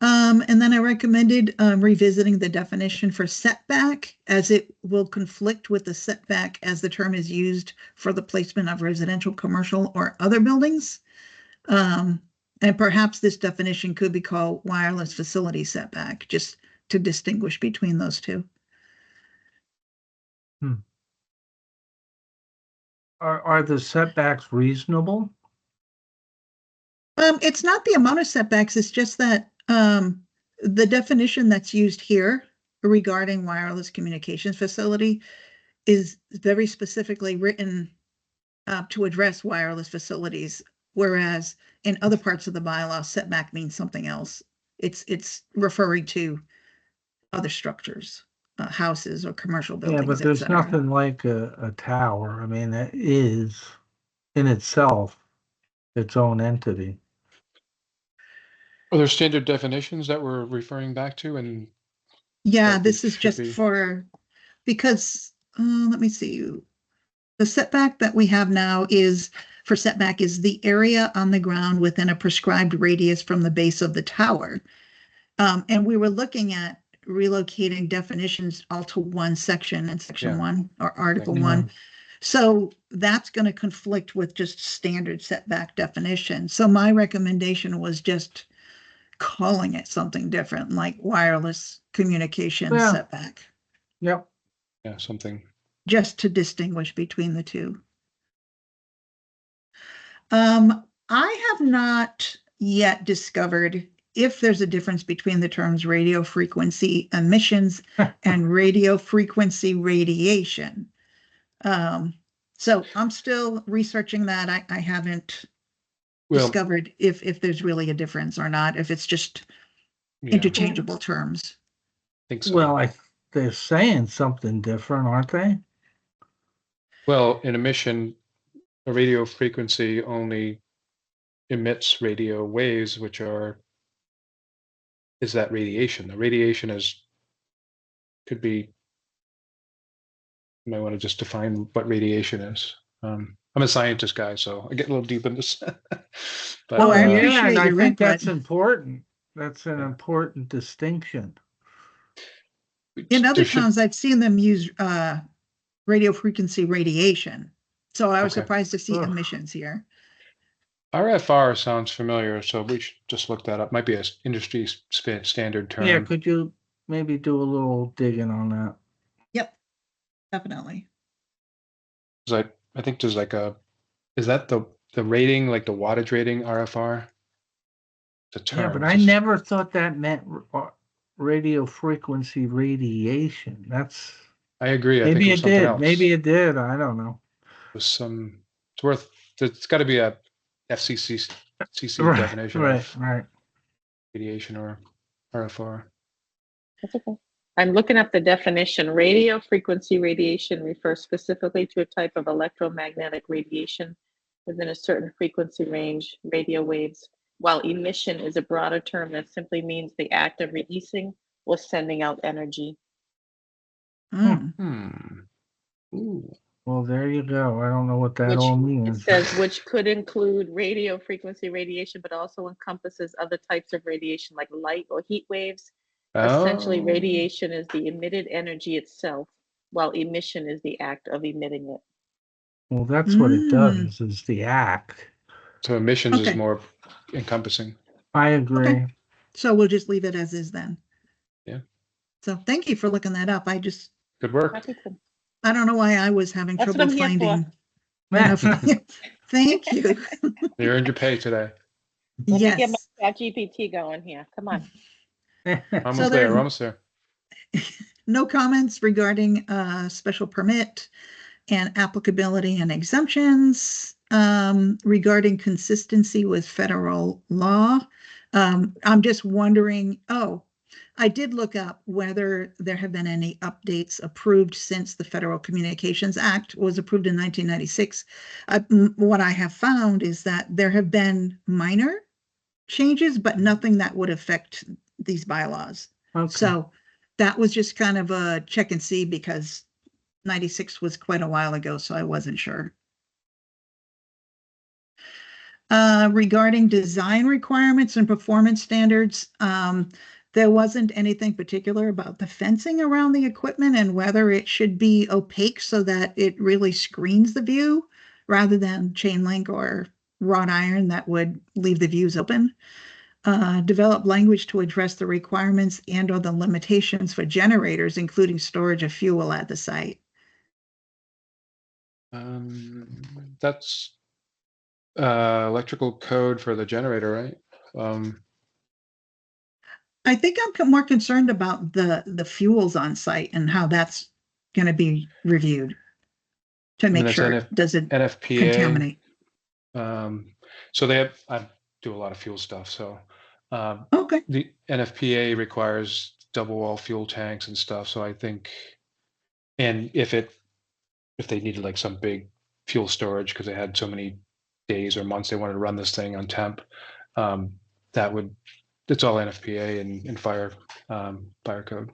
[SPEAKER 3] And then I recommended revisiting the definition for setback, as it will conflict with the setback as the term is used for the placement of residential, commercial, or other buildings. And perhaps this definition could be called wireless facility setback, just to distinguish between those two.
[SPEAKER 5] Are the setbacks reasonable?
[SPEAKER 3] It's not the amount of setbacks, it's just that the definition that's used here regarding wireless communications facility is very specifically written to address wireless facilities, whereas in other parts of the bylaw, setback means something else. It's referring to other structures, houses or commercial buildings.
[SPEAKER 5] Yeah, but there's
[SPEAKER 3] etc.
[SPEAKER 5] nothing like a tower. I mean, that is in itself its own entity.
[SPEAKER 2] Are there standard definitions that we're referring back to? And
[SPEAKER 3] Yeah,
[SPEAKER 2] that
[SPEAKER 3] this is
[SPEAKER 2] should
[SPEAKER 3] just
[SPEAKER 2] be-
[SPEAKER 3] for, because let me see. The setback that we have now is for setback is the area on the ground within a prescribed radius from the base of the tower. And we were looking at relocating definitions all to one section in section
[SPEAKER 2] Yeah.
[SPEAKER 3] 1 or article
[SPEAKER 2] Thank you.
[SPEAKER 3] 1. So that's going to conflict with just standard setback definition. So my recommendation was just calling it something different, like wireless communication
[SPEAKER 5] Yeah.
[SPEAKER 3] setback,
[SPEAKER 5] Yep.
[SPEAKER 2] Yeah, something.
[SPEAKER 3] just to distinguish between the two. I have not yet discovered if there's a difference between the terms radio frequency emissions and radio frequency radiation. So I'm still researching that. I haven't
[SPEAKER 2] Well,
[SPEAKER 3] discovered if there's really a difference or not, if it's just
[SPEAKER 2] yeah, I
[SPEAKER 3] interchangeable terms.
[SPEAKER 2] think so.
[SPEAKER 5] Well, they're saying something different, aren't they?
[SPEAKER 2] Well, in emission, a radio frequency only emits radio waves, which is that radiation. The radiation could be, you might want to just define what radiation is. I'm a scientist guy, so I get a little deep in this. But,
[SPEAKER 3] Oh, I
[SPEAKER 5] Yeah,
[SPEAKER 3] appreciate
[SPEAKER 5] and I
[SPEAKER 3] your
[SPEAKER 5] think that's
[SPEAKER 3] input.
[SPEAKER 5] important. That's an
[SPEAKER 2] Yeah.
[SPEAKER 5] important distinction.
[SPEAKER 3] In other
[SPEAKER 2] there should-
[SPEAKER 3] towns, I've seen them use radio frequency radiation. So I was
[SPEAKER 2] Okay.
[SPEAKER 3] surprised to see
[SPEAKER 5] Ugh.
[SPEAKER 3] emissions here.
[SPEAKER 2] RFR sounds familiar, so we should just look that up. Might be an industry standard term.
[SPEAKER 5] Yeah, could you maybe do a little digging on that?
[SPEAKER 3] Yep, definitely.
[SPEAKER 2] I think there's is that the rating, like the wattage rating, RFR? The term.
[SPEAKER 5] Yeah, but I never thought that meant radio frequency radiation. That's
[SPEAKER 2] I agree. I think
[SPEAKER 5] maybe
[SPEAKER 2] it was
[SPEAKER 5] it
[SPEAKER 2] something
[SPEAKER 5] did.
[SPEAKER 2] else.
[SPEAKER 5] Maybe it did. I don't know.
[SPEAKER 2] It was it's worth, it's got to be a FCC definition of
[SPEAKER 5] Right.
[SPEAKER 2] radiation or RFR.
[SPEAKER 6] That's okay. I'm looking up the definition. Radio frequency radiation refers specifically to a type of electromagnetic radiation within a certain frequency range, radio waves, while emission is a broader term that simply means the act of releasing or sending out energy.
[SPEAKER 2] Ooh.
[SPEAKER 5] Well, there you go. I don't know what that all
[SPEAKER 6] It
[SPEAKER 5] means.
[SPEAKER 6] says which could include radio frequency radiation, but also encompasses other types of radiation like light or heat waves. Essentially,
[SPEAKER 2] Oh.
[SPEAKER 6] radiation is the emitted energy itself, while emission is the act of emitting it.
[SPEAKER 5] Well, that's what it does, is the act.
[SPEAKER 2] So emissions is
[SPEAKER 3] Okay.
[SPEAKER 2] more encompassing.
[SPEAKER 5] I agree.
[SPEAKER 3] Okay. So we'll just leave it as is then.
[SPEAKER 2] Yeah.
[SPEAKER 3] So thank you for looking that up.
[SPEAKER 2] Good work.
[SPEAKER 6] Happy to.
[SPEAKER 3] I don't know why I was having
[SPEAKER 6] That's what
[SPEAKER 3] trouble
[SPEAKER 6] I'm here
[SPEAKER 3] finding. Thank you.
[SPEAKER 2] You earned your pay today.
[SPEAKER 6] Let me get
[SPEAKER 3] Yes.
[SPEAKER 6] my ChatGPT going here. Come on.
[SPEAKER 2] Almost
[SPEAKER 3] there's-
[SPEAKER 2] there. Almost there.
[SPEAKER 3] No comments regarding special permit and applicability and exemptions. Regarding consistency with federal law. I'm just wondering, I did look up whether there have been any updates approved since the Federal Communications Act was approved in 1996. What I have found is that there have been minor changes, but nothing that would affect these bylaws.
[SPEAKER 5] Okay.
[SPEAKER 3] So that was just kind of a check and see, because 96 was quite a while ago, so I wasn't sure. Regarding design requirements and performance standards, there wasn't anything particular about the fencing around the equipment and whether it should be opaque so that it really screens the view rather than chain link or wrought iron that would leave the views open. Develop language to address the requirements and or the limitations for generators, including storage of fuel at the site.
[SPEAKER 2] That's electrical code for the generator, right?
[SPEAKER 3] I think I'm more concerned about the fuels on site and how that's going to be reviewed to make
[SPEAKER 2] that's
[SPEAKER 3] sure it doesn't
[SPEAKER 2] NFPA.
[SPEAKER 3] contaminate.
[SPEAKER 2] So I do a lot of fuel stuff. So
[SPEAKER 3] Okay.
[SPEAKER 2] the NFPA requires double wall fuel tanks and stuff. So I think, and if they needed like some big fuel storage because they had so many days or months they wanted to run this thing on temp, it's all NFPA and fire code.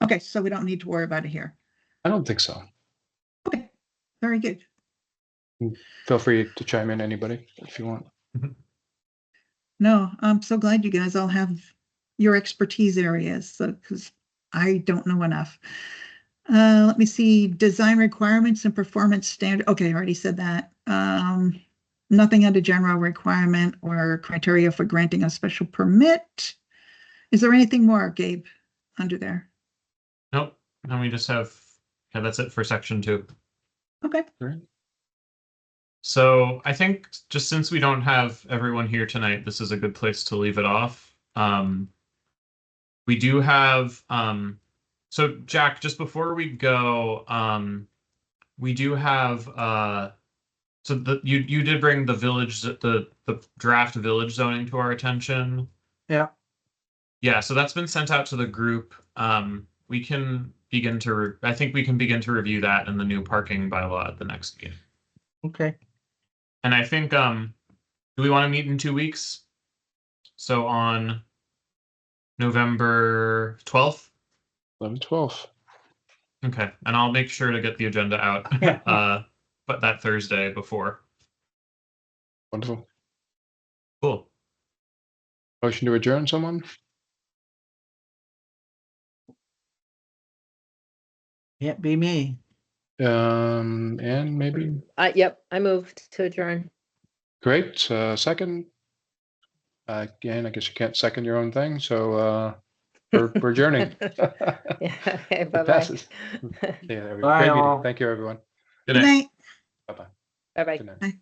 [SPEAKER 3] Okay, so we don't need to worry about it here.
[SPEAKER 2] I don't think so.
[SPEAKER 3] Okay, very good.
[SPEAKER 2] Feel free to chime in, anybody, if you want.
[SPEAKER 3] No, I'm so glad you guys all have your expertise areas, because I don't know enough. Let me see, design requirements and performance standard. Okay, I already said that. Nothing under general requirement or criteria for granting a special permit. Is there anything more, Gabe, under there?
[SPEAKER 4] Nope. And we just have, yeah, that's it for section 2.
[SPEAKER 3] Okay.
[SPEAKER 2] Right.
[SPEAKER 4] So I think just since we don't have everyone here tonight, this is a good place to leave it off. We do have, so Jack, just before we go, we do have, so you did bring the village, the draft village zoning to our attention.
[SPEAKER 5] Yeah.
[SPEAKER 4] Yeah, so that's been sent out to the group. We can begin to, I think we can begin to review that in the new parking bylaw at the next meeting.
[SPEAKER 5] Okay.
[SPEAKER 4] And I think, do we want to meet in 2 weeks? So on November 12th?
[SPEAKER 2] 11/12.
[SPEAKER 4] Okay, and I'll make sure to get the agenda out, but that Thursday before.
[SPEAKER 2] Wonderful.
[SPEAKER 4] Cool.
[SPEAKER 2] Motion to adjourn, someone?
[SPEAKER 5] Can't be me.
[SPEAKER 2] And maybe,
[SPEAKER 7] Yep, I moved to adjourn.
[SPEAKER 2] great, second. Again, I guess you can't second your own thing, so we're adjourning.
[SPEAKER 7] Yeah, okay,
[SPEAKER 2] It
[SPEAKER 7] bye-bye.
[SPEAKER 2] passes. Yeah,
[SPEAKER 5] Bye,
[SPEAKER 2] great
[SPEAKER 5] all.
[SPEAKER 2] meeting. Thank you, everyone.
[SPEAKER 4] Good
[SPEAKER 3] Good
[SPEAKER 4] night.
[SPEAKER 3] night.
[SPEAKER 2] Bye-bye.
[SPEAKER 7] Bye-bye.
[SPEAKER 2] Good night.
[SPEAKER 3] Bye.